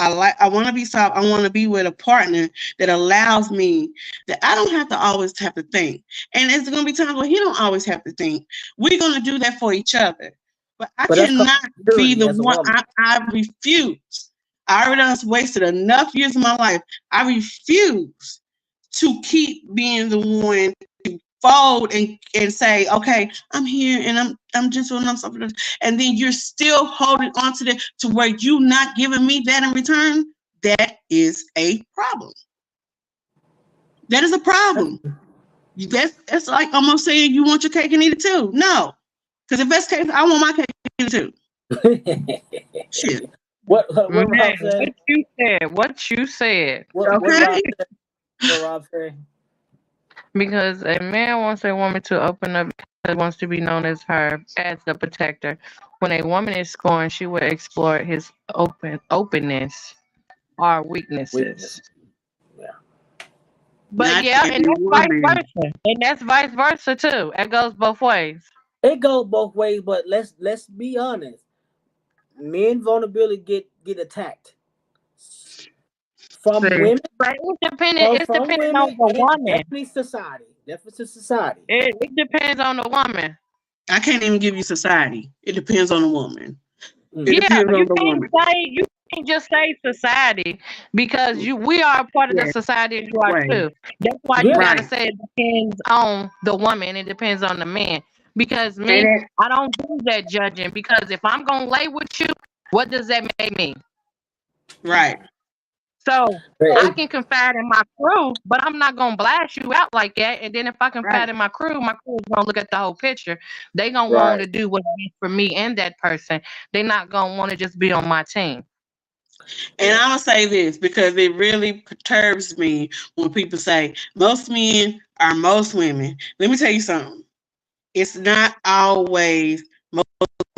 want to be soft. I want to be with a partner that allows me that I don't have to always have to think. And there's gonna be times where he don't always have to think. We're gonna do that for each other. But I But that's called cannot be maturity the as a one. woman. I refuse. I already done wasted enough years of my life. I refuse to keep being the one to fold and say, okay, I'm here and I'm just doing something, and then you're still holding on to that to where you not giving me that in return. That is a problem. That is a problem. That's like almost saying you want your cake and eat it too. No, because if that's the case, I want my cake and eat it too. Shit. What Man, Rob said? what you said. What Okay. Rob said? What Rob said? Because a man wants a woman to open up because wants to be known as the protector. When a woman is scorned, she will explore his openness or Weakness. weaknesses. Yeah. But Not yeah, and every that's vice woman. versa. And that's vice versa too. It goes both ways. It goes both ways, but let's be honest. Men vulnerability get attacked from See, women, but it's from depending on women, the and woman. definitely society. Definitely society. It depends on the woman. I can't even give you society. It depends on the woman. It Mm. Yeah, depends on the woman. you can't just say society because we are a part of the Yeah, society and you are right, too. That's why you Yeah. gotta right. say it depends on the woman, it depends on the man. Because And me, I don't do that judging because if I'm gonna lay with you, what does that make me? right. So I Hey, can confide in my crew, but I'm not gonna blast you out like that. And then if I Right. confide in my crew is gonna look at the whole picture. They gonna want right. to do what's best for me and that person. They're not gonna want to just be on my team. And I'm gonna say this because it really perturbs me when people say most men are most women. Let me tell you something. It's not always most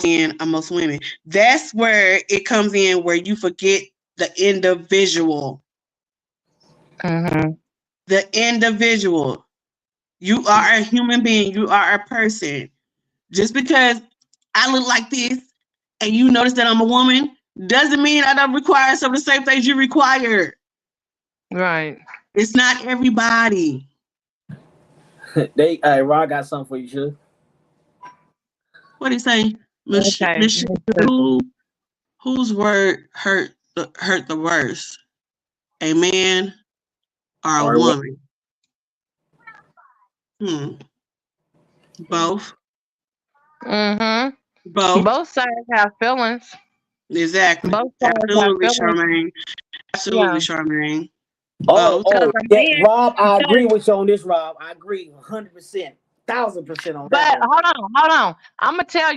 men are most women. That's where it comes in where you forget the individual. Mm-hmm. The individual. You are a human being. You are a person. Just because I look like this and you notice that I'm a woman doesn't mean I don't require some of the same things you require. Right. It's not everybody. Rod got something for you, sure. What do you say? Okay. Who, whose word hurt the worst? A man or a Or what? woman? Hmm. Both. Mm-hmm. Both. Both sides have feelings. Exactly. Both sides have Absolutely, feelings. Charmaine. Absolutely, Yeah. Charmaine. Oh, Both. Because oh, a yeah, man, Rob, I because agree with you on this, Rob. I agree 100%, 1,000% on that but one. hold on. I'm gonna tell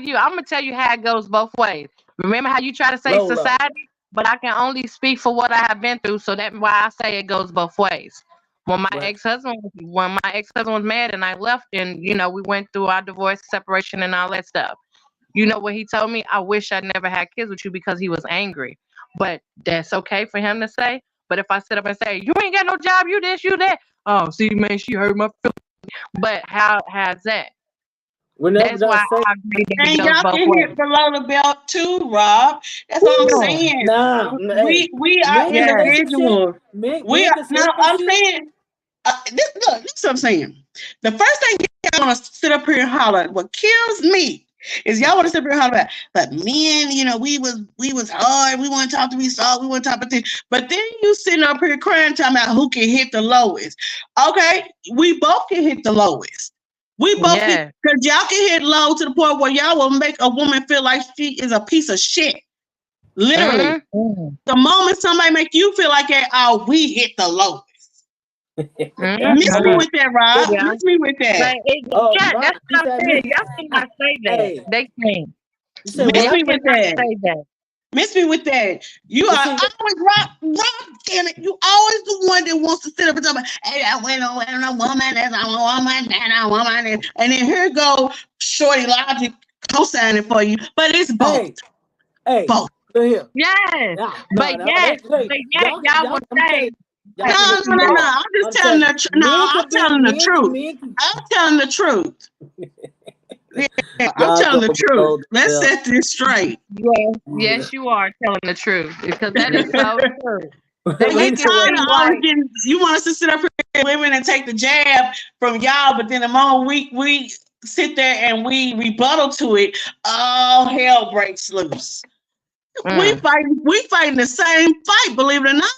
you how it goes both ways. Remember how you try to say Lola. society, but I can only speak for what I have been through, so that's why I say it goes both ways. But When my ex-husband was mad and I left, and we went through our divorce, separation, and all that stuff. You know what he told me? I wish I never had kids with you because he was angry. But that's okay for him to say. But if I sit up and say, you ain't got no job, you this, you that. Oh, see, man, she hurt my feelings. But how's that? whenever That's why I say, I agree that it And goes y'all both can hit ways. below the belt too, Rob. That's all I'm woo, saying. nah, hey, We are men can say some shit. individuals. We Men are can say now. some I'm shit. saying this is what I'm saying. The first thing y'all want to sit up here and holler. What kills me is y'all want to sit up here and holler about, but men, we was hard. We want to talk to be soft. We want to talk about this. But then you sitting up here crying, talking about who can hit the lowest. Okay, we both can hit the lowest. We both can, Yeah. because y'all can hit low to the point where y'all will make a woman feel like she is a piece of shit. Literally, Mm-hmm. the moment somebody make you feel like that, oh, we hit the lowest. Miss me Mm-hmm. with that, Rob. Yeah. Miss me with that. But Oh, yeah, my, that's he what I'm said, saying. Y'all cannot say that. hey, They can't. you said Miss what? They me with cannot that. say that. Miss me with that. You But are see, always Rob, damn it. You always the one that wants to sit up and talk about, hey, I went on a woman, that's a woman, and a woman. And then here go Shorty Logic co-signing for you. But it's both. hey, hey, Both. look here. Yes. No, no, they, hey, Y'all y'all, will let me tell say you, y'all that can, No, it's no, no, no. both. I'm just I'm telling telling you, the truth. No, I'm telling the truth. men, I'm telling the truth. Yeah, I'm y'all telling go the truth. below the Let's belt. set this straight. Yes, you are telling the truth because that is so true. They We make it tired of seem always like getting. You want us to sit up here with women and take the jab from y'all, but then the moment we sit there and we rebuttal to it, all hell breaks loose. mm, We fighting the same fight, believe it or not.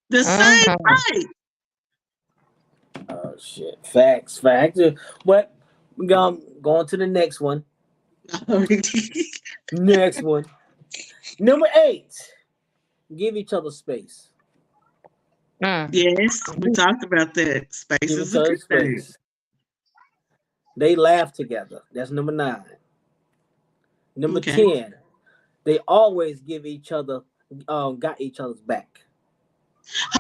The same mhm. fight. Oh shit, facts. But we going to the next one. Next one. Number 8. Give each other space. Mm. Yes, we talked about that. Space Give is each a other good thing. space. They laugh together. That's number 9. Number Okay. 10. They always give each other, got each other's back.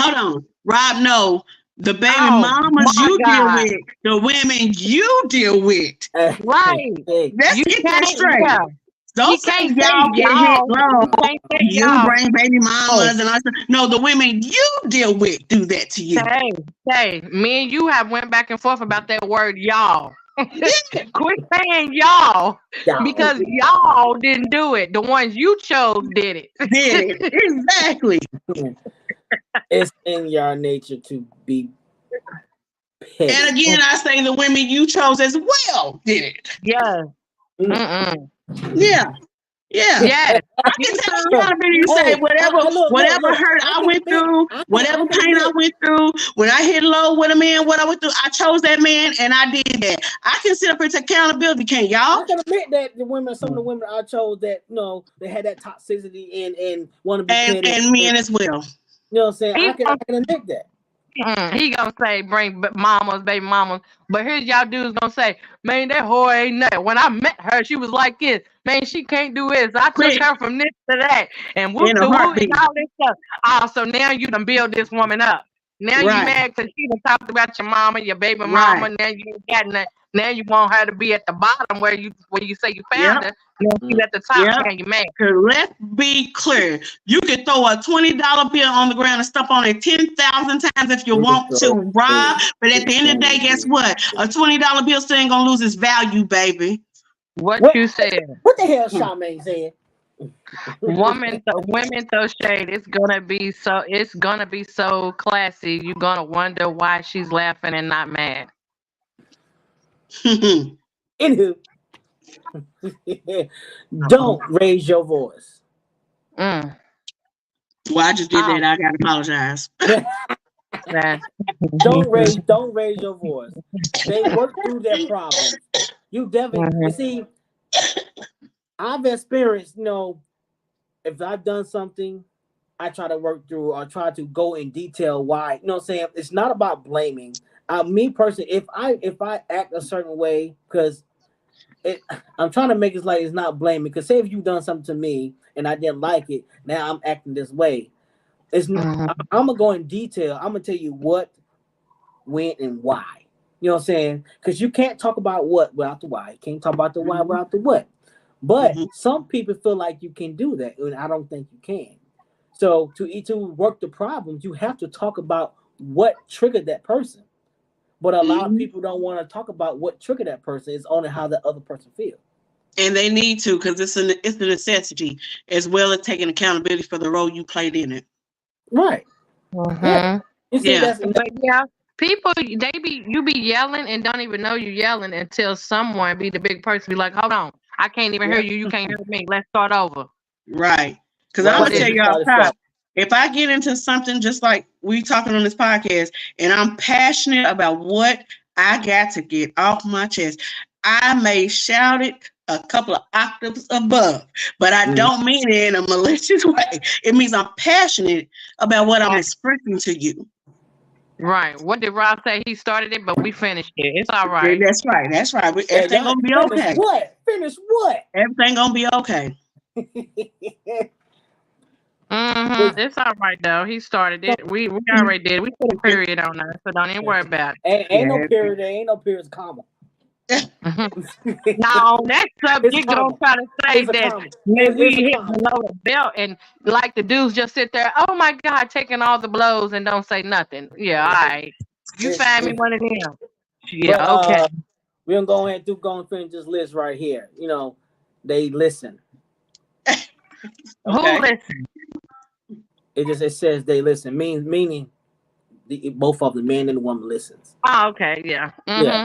Hold on. Rob, no. The baby Oh mamas my you deal God! with, the women you deal with. Right? Hey, Let's You get that can't. straight. Yeah. You Don't say can't say y'all get hit y'all. low. You can't say You y'all. bring baby Oh, mamas and all that. No, the women you deal with do that to you. me and you have went back and forth about that word y'all. Quit saying y'all Y'all. because y'all didn't do it. The ones you chose did it. Did it. Exactly. It's in your nature to be petty. And again, I say the women you chose as well did it. Yeah. Mm. Yeah. Yeah. Yes. I can take accountability and say whatever hurt I went through, whatever pain I went through, when I hit low with a man, what I went through, I chose that man and I did that. I can sit up here and take accountability, can't y'all? I can admit that some of the women I chose that, they had that toxicity and want to be petty. And men as well. You know what I'm saying? I can admit that. He gonna say bring mamas, baby mamas, but here's y'all dudes gonna say, man, that whore ain't nothing. When I met her, she was like this. Man, she can't do this. I took her from this to that, and whoop the whoop and all this stuff. So now you done build this woman up. Now you mad because she done talked about your mama, your baby mama. Now you got that. Now you want her to be at the bottom where you say you found her. Now she's at the top and you mad. Let's be clear. You can throw a $20 bill on the ground and step on it 10,000 times if you want to, Rob. But at the end of the day, guess what? A $20 bill still ain't gonna lose its value, baby. What you said? What the hell Charmaine said? Women throw shade. It's gonna be so classy. You're gonna wonder why she's laughing and not mad. Anywho, don't raise your voice. Well, I just did that. I gotta apologize. Don't raise your voice. They work through their problems. You definitely you see. I've experienced, if I've done something, I try to work through or try to go in detail why. You know what I'm saying? It's not about blaming. Me personally, if I act a certain way, because I'm trying to make it like it's not blaming. Because say if you've done something to me and I didn't like it, now I'm acting this way. I'm gonna go in detail. I'm gonna tell you what, when, and why. You know what I'm saying? Because you can't talk about what without the why. You can't talk about the why without the what. But some people feel like you can do that, and I don't think you can. So to work the problems, you have to talk about what triggered that person. But a lot of people don't want to talk about what triggered that person. It's only how the other person feels. And they need to, because it's a necessity, as well as taking accountability for the role you played in it. Right. Yeah. You see, people, you be yelling and don't even know you're yelling until someone be the big person be like, hold on, I can't even hear you. You can't hear me. Let's start over. Right. Because I'm going to tell you all the time, if I get into something just like we talking on this podcast and I'm passionate about what I got to get off my chest, I may shout it a couple of octaves above, but I don't mean it in a malicious way. It means I'm passionate about what I'm expressing to you. Right. What did Rob say? He started it, but we finished it. It's all right. Yeah, that's right. That's right. Everything gonna be okay. Finish what? Everything gonna be okay. It's all right though. He started it. We already did. We put a period on there, so don't even worry about it. Ain't no period. There ain't no period, comma. Now on that subject, don't try to say that we hit below the belt and like the dudes just sit there. Oh my God, taking all the blows and don't say nothing. Yeah, all right. You find me one of them. Yeah, okay. We're gonna go ahead and finish this list right here. They listen. Who listen? It says they listen. Meaning both of the man and the woman listens. Oh, okay, yeah.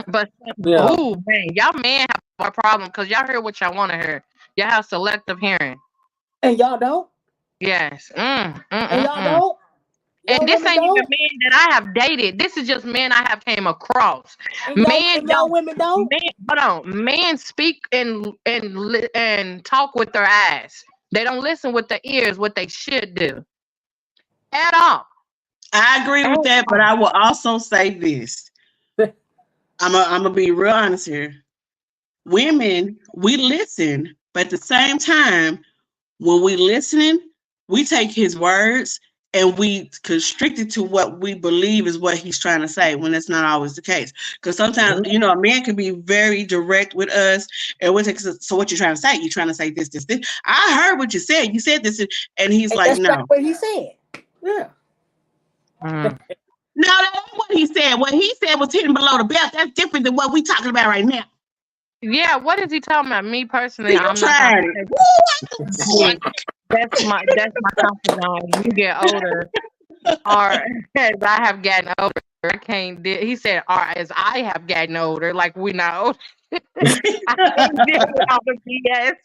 But oh man, y'all men have a problem because y'all hear what y'all want to hear. Y'all have selective hearing. And y'all don't? Yes. And y'all don't? And this ain't even men that I have dated. This is just men I have came across. Men don't. Women don't. Hold on. Men speak and talk with their eyes. They don't listen with their ears. What they should do. At all. I agree with that, but I will also say this. I'm gonna be real honest here. Women, we listen, but at the same time, when we listening, we take his words and we constrict it to what we believe is what he's trying to say, when that's not always the case. Because sometimes, a man can be very direct with us, and we'll take, so what you trying to say? You trying to say this. I heard what you said. You said this, and he's like, that's no. That's what he said. Yeah. No, that ain't what what he said. What he said was hidden below the belt. That's different than what we talking about right now. Yeah, what is he talking about? Me personally, You I'm not tried gonna it. say that's my comfort zone. As you get older, or as I have gotten older, I can't. He said, or as I have gotten older, like we not old. I can't deal with all the BS.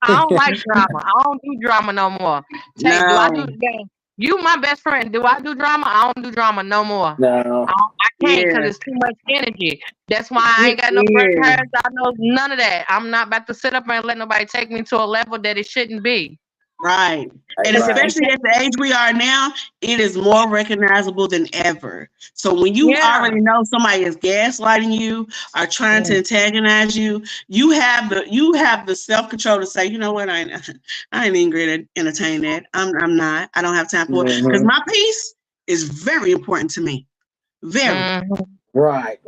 I don't like drama. I don't do drama no more. Tay, do I do? No. Yeah, you my best friend. Do I do drama? I don't do drama no more. No. I can't because Yeah. it's too much energy. That's why I ain't got no gray Yeah. hairs. I know none of that. I'm not about to sit up and let nobody take me to a level that it shouldn't be. Right. And especially at the age we are now, it is more recognizable than ever. So when you Yeah. already know somebody is gaslighting you or trying to antagonize you, you have the self-control to say, you know what, I ain't even great to entertain that. I'm not. I don't have time for it. Because my peace is very important to me. Very. Mhm. Right.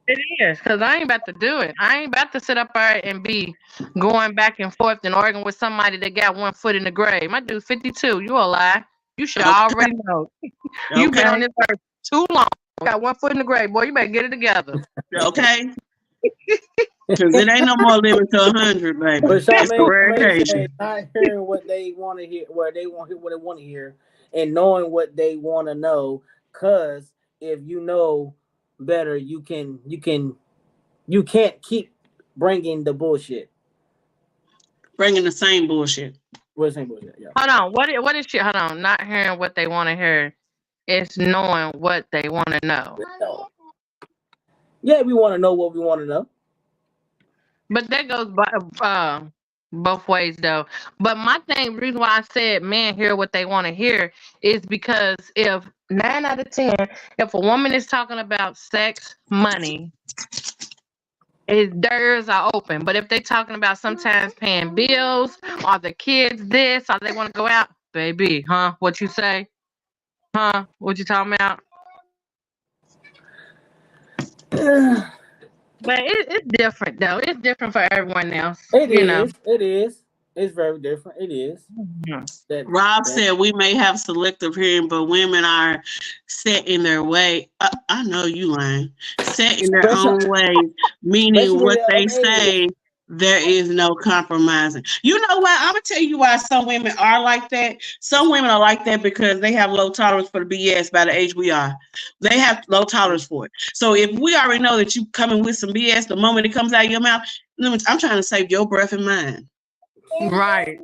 It is because I ain't about to do it. I ain't about to sit up there and be going back and forth and arguing with somebody that got one foot in the grave. My dude's 52. You a lie. You should already know. You've been on this earth too long. You got one foot in the grave, boy. You better get it together. Okay. Because it ain't no more living to 100, baby. But It's the rare occasion. not hearing what they want to hear, what they want to hear, and knowing what they want to know. Cause if you know better, you can't keep bringing the bullshit. Bringing the same bullshit. What's the same bullshit? Yeah. Hold on. What is shit? Hold on. Not hearing what they want to hear. It's knowing what they want to know. Yeah, we want to know what we want to know. But that goes by, both ways, though. But my reason why I said men hear what they want to hear is because if 9 out of 10, if a woman is talking about sex, money, their ears are open. But if they're talking about sometimes paying bills, or the kids this, or they want to go out, baby, huh? What you say? Huh? What you talking about? But it's different though. It's different for everyone else. It is. It's very different. It is. Rob said we may have selective hearing, but women are set in their way. I know you lying. Set in their own way, meaning what they say. There is no compromising. You know what? I'm gonna tell you why some women are like that. Some women are like that because they have low tolerance for the BS by the age we are. They have low tolerance for it. So if we already know that you coming with some BS the moment it comes out of your mouth, I'm trying to save your breath and mine. Right.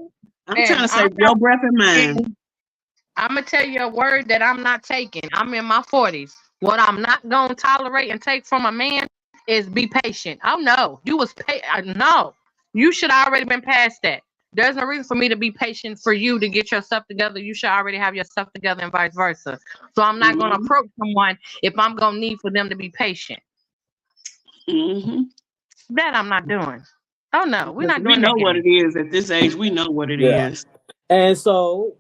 I'm trying to save your breath and mine. I'm gonna tell you a word that I'm not taking. I'm in my 40s. What I'm not gonna tolerate and take from a man is be patient. Oh no, you was no, you should already been past that. There's no reason for me to be patient for you to get yourself together. You should already have yourself together and vice versa. So I'm not gonna approach someone if I'm gonna need for them to be patient. That I'm not doing. Oh no, we're not doing that. We know what it is at this age. We know what it is. And so,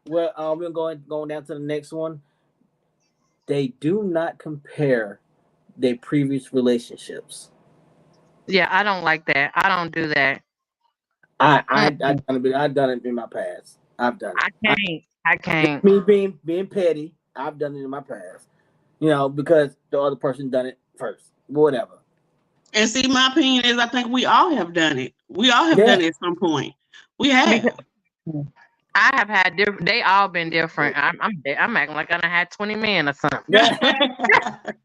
we're going down to the next one. They do not compare their previous relationships. Yeah, I don't like that. I don't do that. I've done it in my past. I've done it. I can't. Me being petty, I've done it in my past. You know, because the other person done it first. Whatever. And see, my opinion is I think we all have done it. We all have done it at some point. We have. I have had different. They all been different. I'm acting like I done had 20 men or something.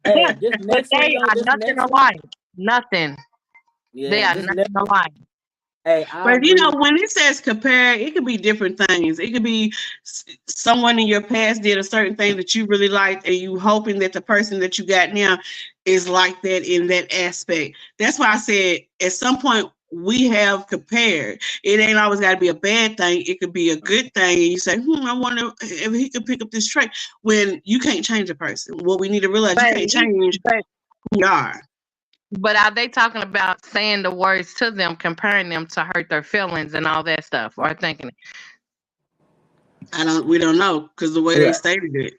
Hey, but they are nothing alike. Nothing. Yeah, they are nothing alike. Hey, but you know, when it says compare, it could be different things. It could be someone in your past did a certain thing that you really liked, and you hoping that the person that you got now is like that in that aspect. That's why I said at some point we have compared. It ain't always got to be a bad thing. It could be a good thing. And you say, I wonder if he could pick up this trait. When you can't change a person. What we need to realize, you can't change who you are. But are they talking about saying the words to them, comparing them to hurt their feelings and all that stuff, or thinking? We don't know because the way they stated it.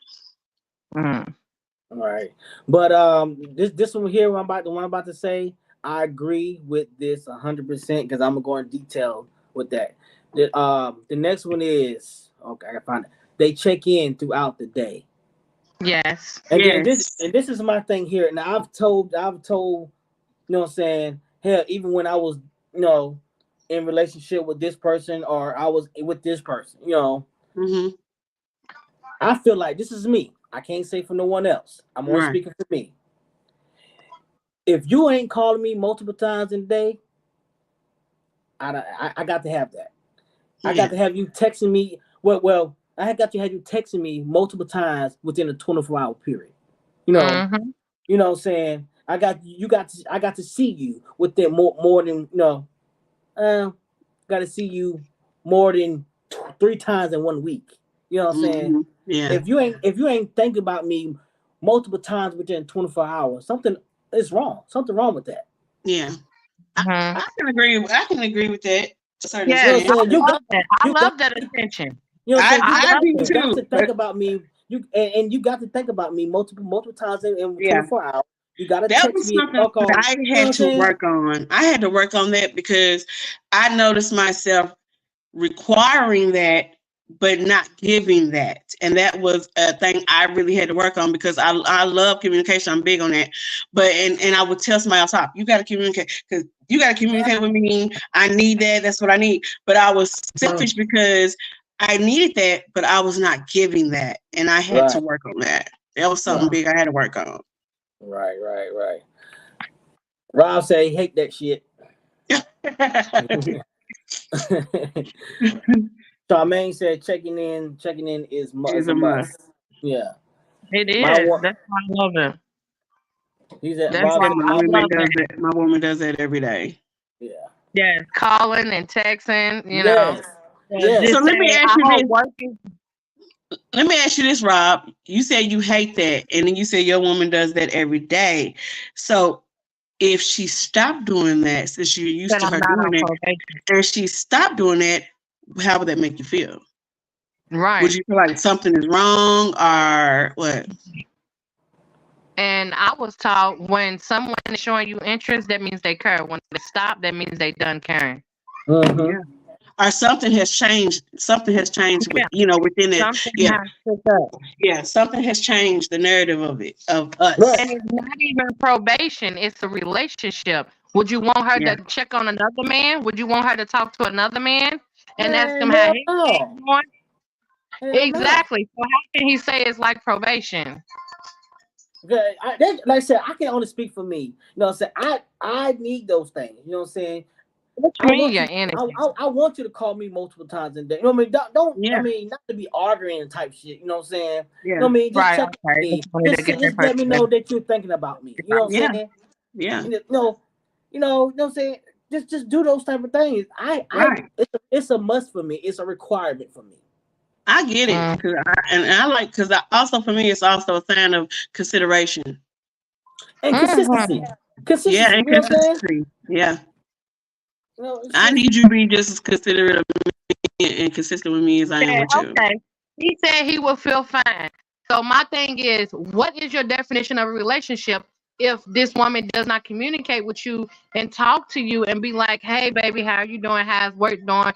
All right, but this one here, the one I'm about to say, I agree with this 100% because I'm gonna go in detail with that. The next one is okay. I gotta find it. They check in throughout the day. Yes. And Yes. this is my thing here. Now I've told, you know what I'm saying, hell, even when I was, you know, in relationship with this person or I was with this person, you know, Mm-hmm. I feel like this is me. I can't say for no one else. I'm only Right. speaking for me. If you ain't calling me multiple times in a day, I got to have that. I got to have you texting me. Well, I got to have you texting me multiple times within a 24-hour period. You know, Mm-hmm. you know what I'm saying? I got to see you within more than, you know, got to see you more than 3 times in 1 week. You know what I'm saying? Mm-hmm. Yeah. If you ain't thinking about me multiple times within 24 hours, something is wrong. Something wrong with that. Yeah. Mm-hmm. I can agree. I can agree with that to a certain You know Yes, what I'm extent. saying? I love that. I You got love that attention. you know what I'm saying? I do You got too. to think about me. And you got to think about me multiple times in Yeah. 24 hours. You got to That text was me something or call. that I You know had what I'm to saying? work on. I had to work on that because I noticed myself requiring that, but not giving that. And that was a thing I really had to work on because I love communication. I'm big on that. But and I would tell somebody else, you got to communicate because you got to communicate with me. I need that. That's what I need. But I was selfish because I needed that, but I was not giving that. And I had to Right, work on that. That was something big I had to work on. right. Rob say he hate that shit. Charmaine said checking in is It's a a must. must. Yeah. It My is. one, That's why I love it. he said That's Rob why Yeah, said my I woman love does that. that. My woman does that every day. yeah. Yes, calling and texting, Yes. So just Yes. let me saying, ask I you hope this. working. Let me ask you this, Rob. You said you hate that, and then you said your woman does that every day. So if she stopped doing that, since you're used That to I'm her not doing on it, probation. and she stopped doing that, how would that make you feel? Would Right. you feel like something is wrong or what? And I was taught when someone is showing you interest, that means they care. When they stop, that means they done caring. Mm-hmm. Yeah. Or something has changed. Something has changed with Yeah, within it. something Yeah. has to up. Yeah. Something has changed the narrative of it, of us. Right. And it's not even probation, it's a relationship. Would you want her Yeah. to check on another man? Would you want her to talk to another man and ask Man, him how hell his day's no. going? Hell no. Exactly. So how can he say it's like probation? Okay, like I said, I can only speak for me. You know what I'm saying? I need those things. You know what I'm saying? What you I mean want your you. energy? I want you to call me multiple times a day. You know what I mean? Don't I Yeah. mean, not to be arguing type shit. You know what I'm saying? You know Yeah. what I mean? Just Right, check okay. me. Just wanted to get that Just let me know person. that you're thinking about me. You know what Yeah. I'm saying? Yeah. You know what I'm saying? Just do those type of things. Right. It's a must for me. It's a requirement for me. I get it, Mm. and I like because also for me it's also a sign of consideration. And consistency. Mm-hmm. Yeah, Consistency. and You know what I'm saying? consistency. Yeah, You know, it's I just need you to be just as considerate of me and consistent with me as I am Said, with you. okay. He said he will feel fine. So my thing is, what is your definition of a relationship if this woman does not communicate with you and talk to you and be like, hey baby, how are you doing? How's work doing?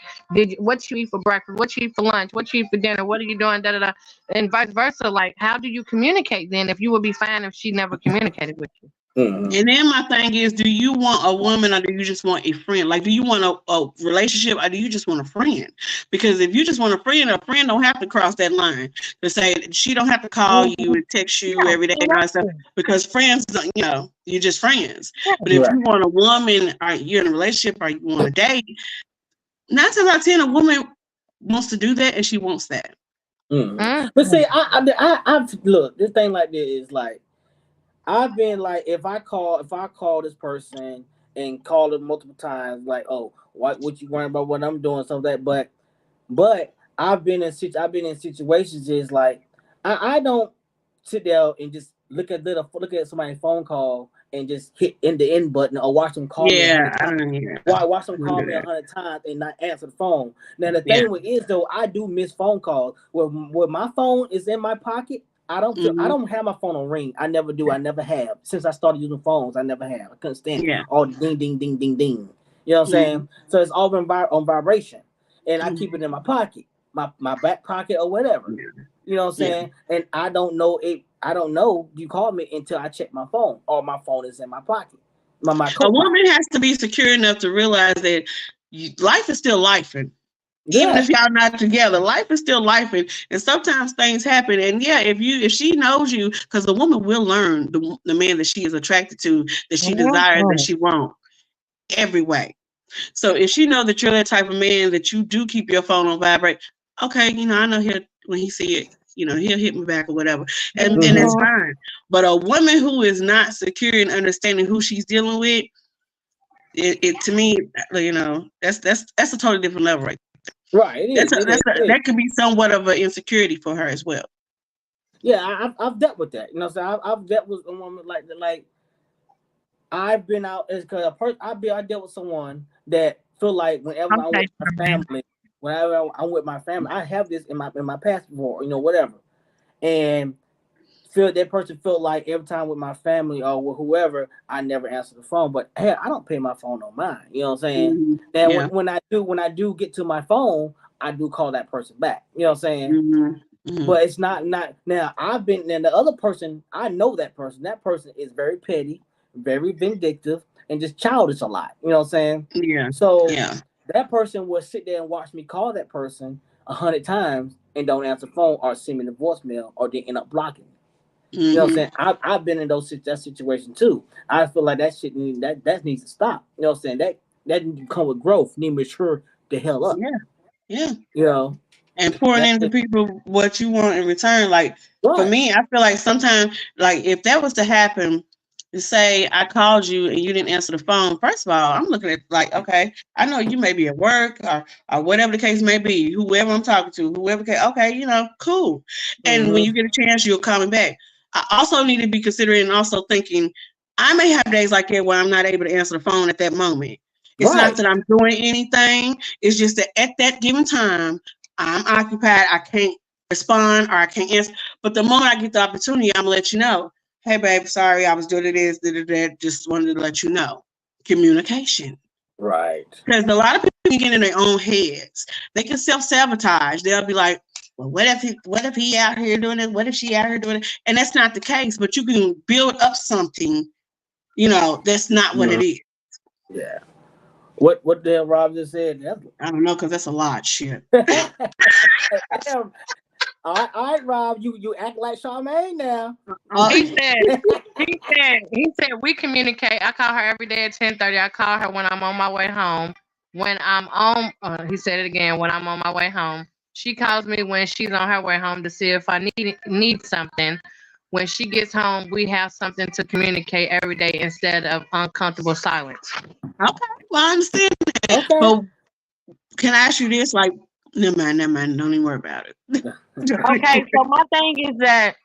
What you eat for breakfast? What you eat for lunch? What you eat for dinner? What are you doing? Da da da. And vice versa. Like, how do you communicate then if you would be fine if she never communicated with you? And then my thing is, do you want a woman or do you just want a friend? Like, do you want a relationship or do you just want a friend? Because if you just want a friend don't have to cross that line to say she don't have to call you and text you Yeah, every day and all that stuff. exactly. Because friends, you're just friends. Yeah. But if right. you want a woman or you're in a relationship or you want to date, 9 times out of 10, a woman wants to do that and she wants that. But see, Mhm. I've look. This thing like this is like I've been like if I call this person and call them multiple times, like, oh, what you worrying about what I'm doing, stuff like that. But I've been in situations is like I don't sit there and just look at somebody's phone call and just hit the end button or watch them call me Yeah, 100 I times. don't hear Watch them I don't call do me that. 100 times and not answer the phone. Now the Yeah. thing with is though I do miss phone calls. Where my phone is in my pocket, I Hmm. don't have my phone on ring. I never do. I never have. Since I started using phones, I never have. I couldn't stand it. Yeah. All the ding ding ding ding ding. You know what I'm Hmm. saying? So it's all been on vibration. And I Hmm. keep it in my pocket, my back pocket or whatever. Yeah. You know what I'm Yeah. saying? And I don't know it. I don't know you called me until I check my phone, or my phone is in my pocket. My A woman has to be secure enough to realize that life is still lifing. Even if y'all not together, life is still life, and sometimes things happen. And yeah, if she knows you, because the woman will learn the man that she is attracted to, that she desires, that she wants, every way. So if she knows that you're that type of man that you do keep your phone on vibrate, okay, I know when he see it, he'll hit me back or whatever, and that's fine. But a woman who is not secure in understanding who she's dealing with, it to me, that's a totally different level, right? Right. That could be somewhat of an insecurity for her as well. Yeah, I've dealt with that. So I've dealt with a woman like that. Like, I've been out because I dealt with someone that feel like whenever I'm with my family, whenever I'm with my family, I have this in my passport, whatever, and that person felt like every time with my family or with whoever, I never answer the phone. But hey, I don't pay my phone on mine. You know what I'm saying? Mm-hmm. And yeah. when I do get to my phone, I do call that person back. You know what I'm saying? Mm-hmm. But it's not now. The other person, I know that person. That person is very petty, very vindictive, and just childish a lot. You know what I'm saying? Yeah. So that person will sit there and watch me call that person 100 times and don't answer the phone or send me the voicemail or they end up blocking me. You know what I'm saying? I've been in that situation too. I feel like that shit that needs to stop. You know what I'm saying? That need to come with growth. Need to mature the hell up. Yeah. And pouring into people what you want in return. Like for me, I feel like sometimes, like if that was to happen, to say I called you and you didn't answer the phone. First of all, I'm looking at like, okay, I know you may be at work or whatever the case may be. Whoever I'm talking to, okay, cool. And when you get a chance, you'll call me back. I also need to be considering and also thinking I may have days like that where I'm not able to answer the phone at that moment. It's not that I'm doing anything. It's just that at that given time, I'm occupied. I can't respond or I can't answer. But the moment I get the opportunity, I'm gonna let you know. Hey, babe, sorry, I was doing this. Just wanted to let you know. Communication. Right. Because a lot of people get in their own heads. They can self-sabotage. They'll be like, well, what if he out here doing it? What if she out here doing it? And that's not the case. But you can build up something, that's not what it is. Yeah. What the hell Rob just said? I don't know, because that's a lot of shit. All right, Rob, you act like Charmaine now. He said we communicate. I call her every day at 10:30. I call her when I'm on my way home. When I'm on, he said it again. When I'm on my way home, she calls me when she's on her way home to see if I need something. When she gets home, we have something to communicate every day instead of uncomfortable silence. Okay, well I understand that. Okay. But can I ask you this? Like, never mind. Don't even worry about it. Okay, so my thing is that,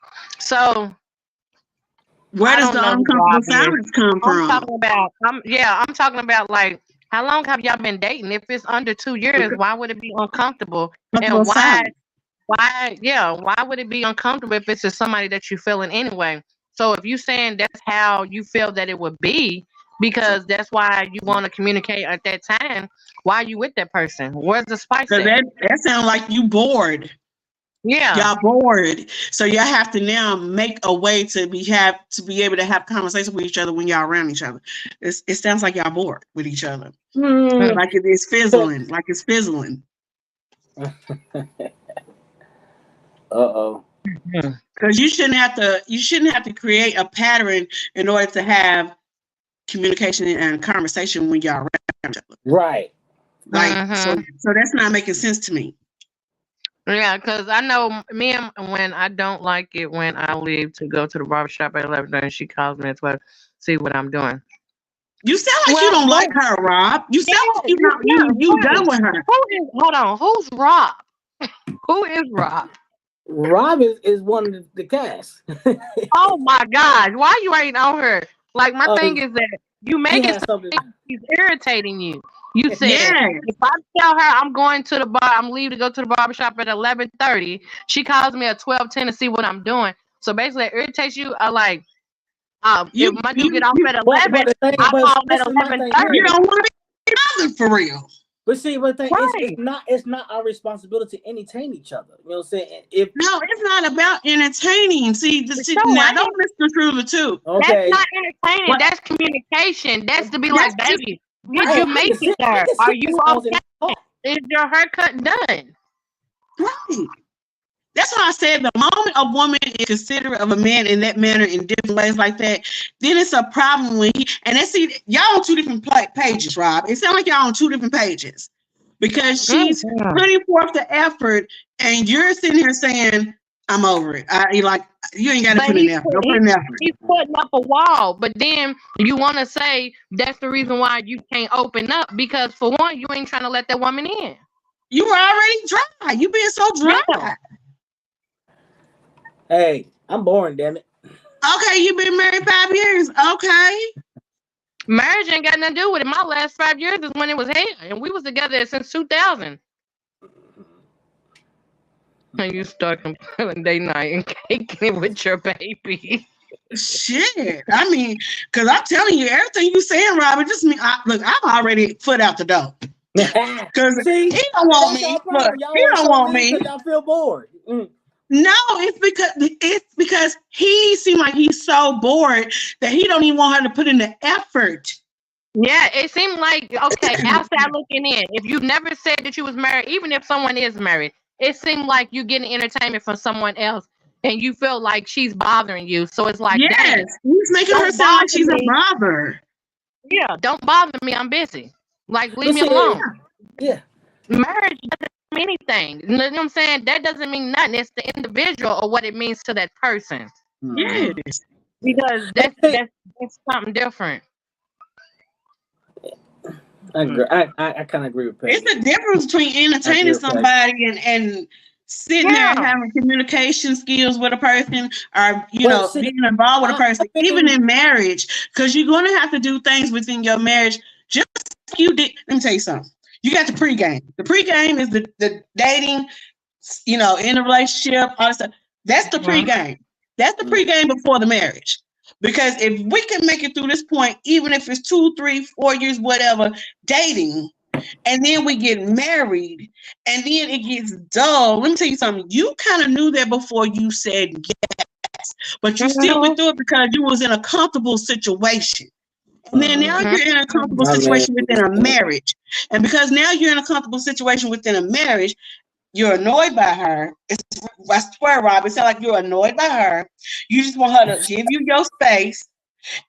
where does the uncomfortable silence come from? I'm talking about like, how long have y'all been dating? If it's under 2 years, why would it be uncomfortable? And why would it be uncomfortable if it's just somebody that you feeling anyway? So if you saying that's how you feel that it would be, because that's why you want to communicate at that time, why are you with that person? Where's the spice? That sounds like you bored. Yeah, y'all bored, so y'all have to now make a way to be able to have conversation with each other when y'all around each other. It sounds like y'all bored with each other, like it's fizzling, Because you shouldn't have to create a pattern in order to have communication and conversation when y'all around each other. Right. Like so that's not making sense to me. Yeah, because I know when I don't like it when I leave to go to the barbershop at 11 and she calls me at 12, see what I'm doing. You sound like you don't like her, Rob. You sound like you done with her. Hold on, who's Rob? Who is Rob? Rob is one of the cast. Oh my God, why you ain't on her? Like my thing is that you make it something he's irritating you. You said if I tell her I'm going to the bar, I'm leaving to go to the barbershop at 11:30. She calls me at 12:10 to see what I'm doing. So basically, it irritates you. I like if my dude get off at 11, I call at 11:30. You don't want to be bothered for real. But see, but the thing Right. it's not our responsibility to entertain each other. You know what I'm saying? If No, it's not about entertaining. See, So now ain't. don't misconstrue the two. That's okay, not entertaining. What? That's communication. That's to be That's like, just baby, did hey, you make it I there? can Are sit you this house okay? and talk. Is your haircut done? right. That's why I said the moment a woman is considerate of a man in that manner in different ways like that, then it's a problem when he and that's see y'all on two different pages, Rob. It sounds like y'all on two different pages because she's Mhm. putting forth the effort and you're sitting here saying, I'm over it. You like you ain't gotta But put in effort. Don't put in effort. he's putting up a wall. But then you want to say that's the reason why you can't open up because for one, you ain't trying to let that woman in. You were already dry. You being so dry. Yeah. Hey, I'm boring, damn it. Okay, you've been married 5 years. Okay. Marriage ain't got nothing to do with it. My last 5 years is when it was hell, and we was together since 2000. And you start complaining day night and caking it with your baby. Shit. I mean, because I'm telling you, everything you saying, Robert, just me. Look, I'm already foot out the door. Because See, he don't want that's me. y'all Look, problem. Y'all he want to don't come want in me. because y'all feel bored. No, it's because he seemed like he's so bored that he don't even want her to put in the effort. Yeah, it seemed like, okay, outside looking in, if you never said that you was married, even if someone is married, it seemed like you getting entertainment from someone else and you feel like she's bothering you. So it's like, Yes, dang, he's making her don't sound like bother she's a me. bother. Yeah, don't bother me. I'm busy. Like, leave But me see, alone. yeah. Marriage doesn't mean anything. You know what I'm saying? That doesn't mean nothing. It's the individual or what it means to that person. Yes. Because But see, that's something different. I agree. I kind of agree with Peggy. It's a difference between I agree entertaining with Peggy. somebody and sitting there and Yeah. having communication skills with a person or, But see, being involved with a I person, even mean, in marriage, because you're going to have to do things within your marriage just like you did. Let me tell you something. You got the pregame. The pregame is the dating, in a relationship, all this stuff. That's the pregame. That's the pregame before the marriage. Because if we can make it through this point, even if it's 2, 3, 4 years, whatever, dating, and then we get married, and then it gets dull. Let me tell you something. You kind of knew that before you said yes, but you still went through it because you was in a comfortable situation. And then now you're in a comfortable I mean, situation within a marriage. And because now you're in a comfortable situation within a marriage, you're annoyed by her. I swear, Rob, it sounds like you're annoyed by her. You just want her to give you your space,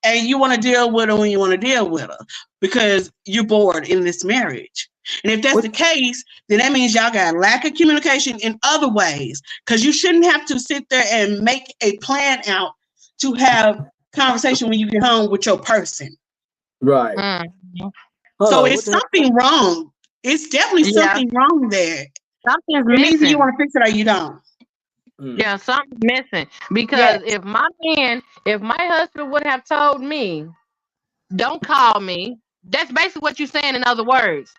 and you want to deal with her when you want to deal with her because you're bored in this marriage. And if that's the case, then that means y'all got a lack of communication in other ways because you shouldn't have to sit there and make a plan out to have conversation when you get home with your person. right. So What it's the hell? something wrong. It's definitely something wrong there. Something's It means you missing. want to fix it or you don't. Yeah, something's missing. Because if my husband would have told me, don't call me, that's basically what you're saying in other words.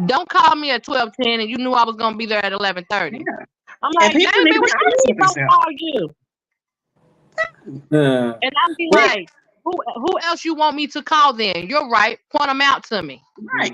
Don't call me at 12:10 and you knew I was gonna be there at 11:30. Yeah. I'm And like, people dang, need to man, be what you honest mean with don't themselves. call you? And I'd be Well, like, who else you want me to call then? You're right. Point them out to me. Right.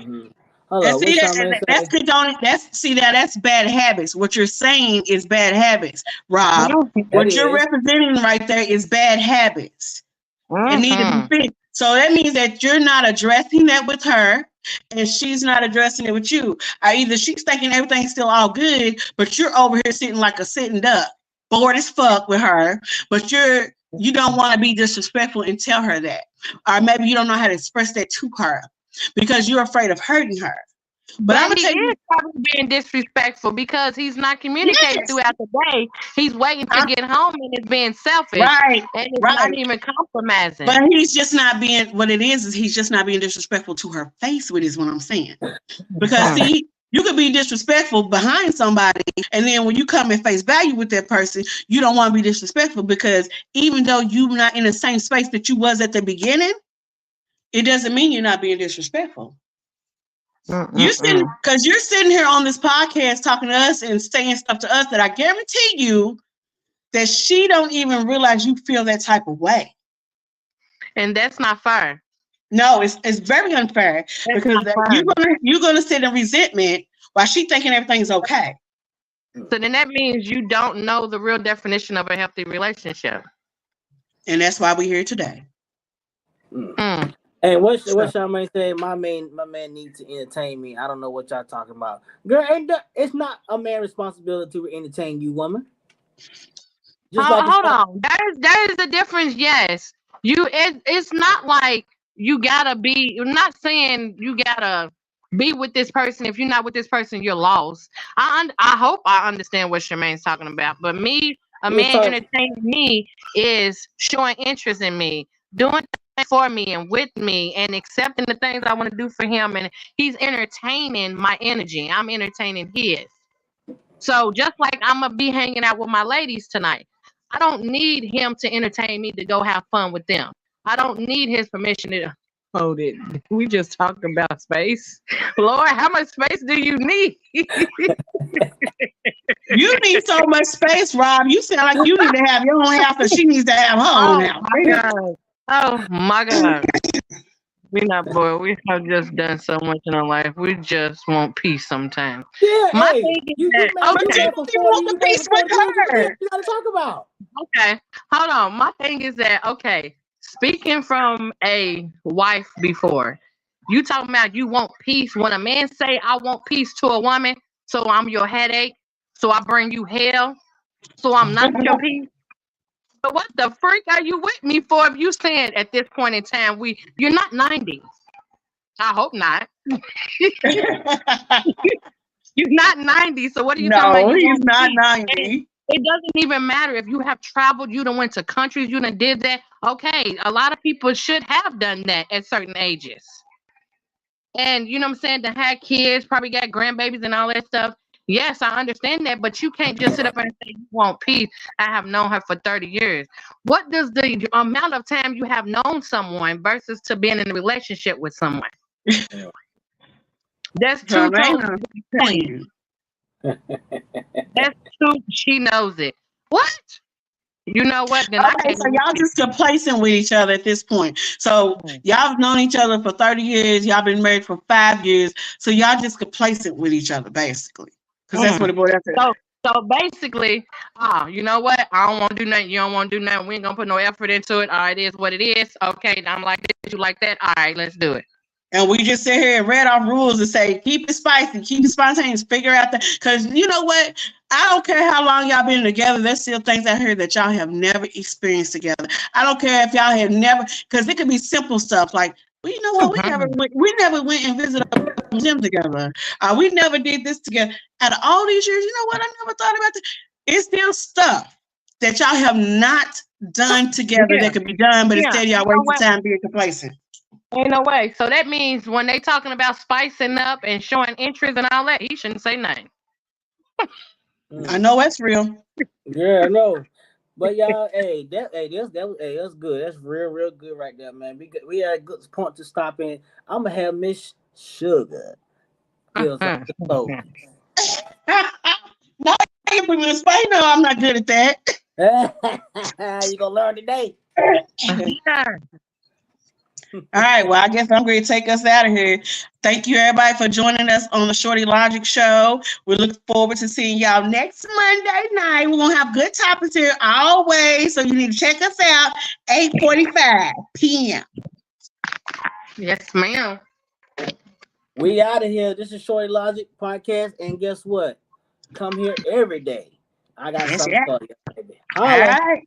hold And on. see What's something that's condoning. That's bad habits. What you're saying is bad habits, Rob. That What you're is. representing right there is bad habits. It need to be Mhm. fixed. So that means that you're not addressing that with her, and she's not addressing it with you. Or either she's thinking everything's still all good, but you're over here sitting like a sitting duck, bored as fuck with her. But you don't want to be disrespectful and tell her that, or maybe you don't know how to express that to her because you're afraid of hurting her. But I'm But gonna he tell you, is probably being disrespectful because he's not communicating yes, throughout the day. He's waiting to get home and it's being selfish right, and it's right. not even compromising. But he's just not being. What it is he's just not being disrespectful to her face. With is what I'm saying. Because see, you could be disrespectful behind somebody, and then when you come in face value with that person, you don't want to be disrespectful because even though you're not in the same space that you was at the beginning, it doesn't mean you're not being disrespectful. You're sitting here on this podcast talking to us and saying stuff to us that I guarantee you that she don't even realize you feel that type of way. And that's not fair. No, it's very unfair because you're gonna sit in resentment while she thinking everything's okay. So then that means you don't know the real definition of a healthy relationship. And that's why we're here today. And what Charmaine said, my man needs to entertain me. I don't know what y'all talking about. Girl, it's not a man's responsibility to entertain you, woman. Hold on. There is a difference, yes. It's not like you gotta be, I'm not saying you gotta be with this person. If you're not with this person, you're lost. I hope I understand what Charmaine's talking about. But a man entertaining me is showing interest in me, doing things for me and with me, and accepting the things I want to do for him. And he's entertaining my energy. I'm entertaining his. So just like I'm gonna be hanging out with my ladies tonight, I don't need him to entertain me to go have fun with them. I don't need his permission to hold it. We just talked about space. Lord, how much space do you need? You need so much space, Rob. You sound like you need to have your own house, and she needs to have her own house. Oh my God. We're not bored. We have just done so much in our life. We just want peace sometimes. Yeah, my thing is that, you gotta talk about. Okay, hold on. My thing is that, okay, speaking from a wife before, you talking about you want peace. When a man say I want peace to a woman, so I'm your headache, so I bring you hell, so I'm not your peace. But what the freak are you with me for if you saying at this point in time you're not 90? I hope not. You're not 90, so what are you talking about? No, he's not 90. It doesn't even matter if you have traveled, you done went to countries, you done did that. Okay, a lot of people should have done that at certain ages. And you know what I'm saying? To have kids, probably got grandbabies and all that stuff. Yes, I understand that, but you can't just sit up and say you want peace. I have known her for 30 years. What does the amount of time you have known someone versus to being in a relationship with someone? That's two totally different things. That's two. She knows it. What? You know what? Then okay, so y'all just complacent with each other at this point. So y'all have known each other for 30 years. Y'all been married for 5 years. So y'all just complacent with each other, basically. Because that's what it boiled down to. So basically, you know what? I don't want to do nothing. You don't want to do nothing. We ain't going to put no effort into it. All right, it is what it is. Okay, I'm like this, you like that. All right, let's do it. And we just sit here and read off rules and say, keep it spicy, keep it spontaneous, figure out that. Because you know what? I don't care how long y'all been together. There's still things out here that y'all have never experienced together. I don't care if y'all have never, because it could be simple stuff like, well, you know what? We never went and visited a gym together. We never did this together. Out of all these years, you know what? I never thought about this. It's still stuff that y'all have not done together that could be done, but instead y'all waste time being complacent. Ain't no way. So that means when they talking about spicing up and showing interest and all that, he shouldn't say nothing. I know that's real. Yeah, I know. But y'all, that's good. That's real good right there, man. We had a good point to stop in. I'm gonna have Miss Sugar. No, I'm not good at that. You gonna learn today. All right, well, I guess I'm going to take us out of here. Thank you, everybody, for joining us on the Shorty Logic Show. We look forward to seeing y'all next Monday night. We're going to have good topics here always, so you need to check us out, 8:45 p.m. Yes, ma'am. We out of here. This is Shorty Logic Podcast, and guess what? Come here every day. I got something for you, baby. All right.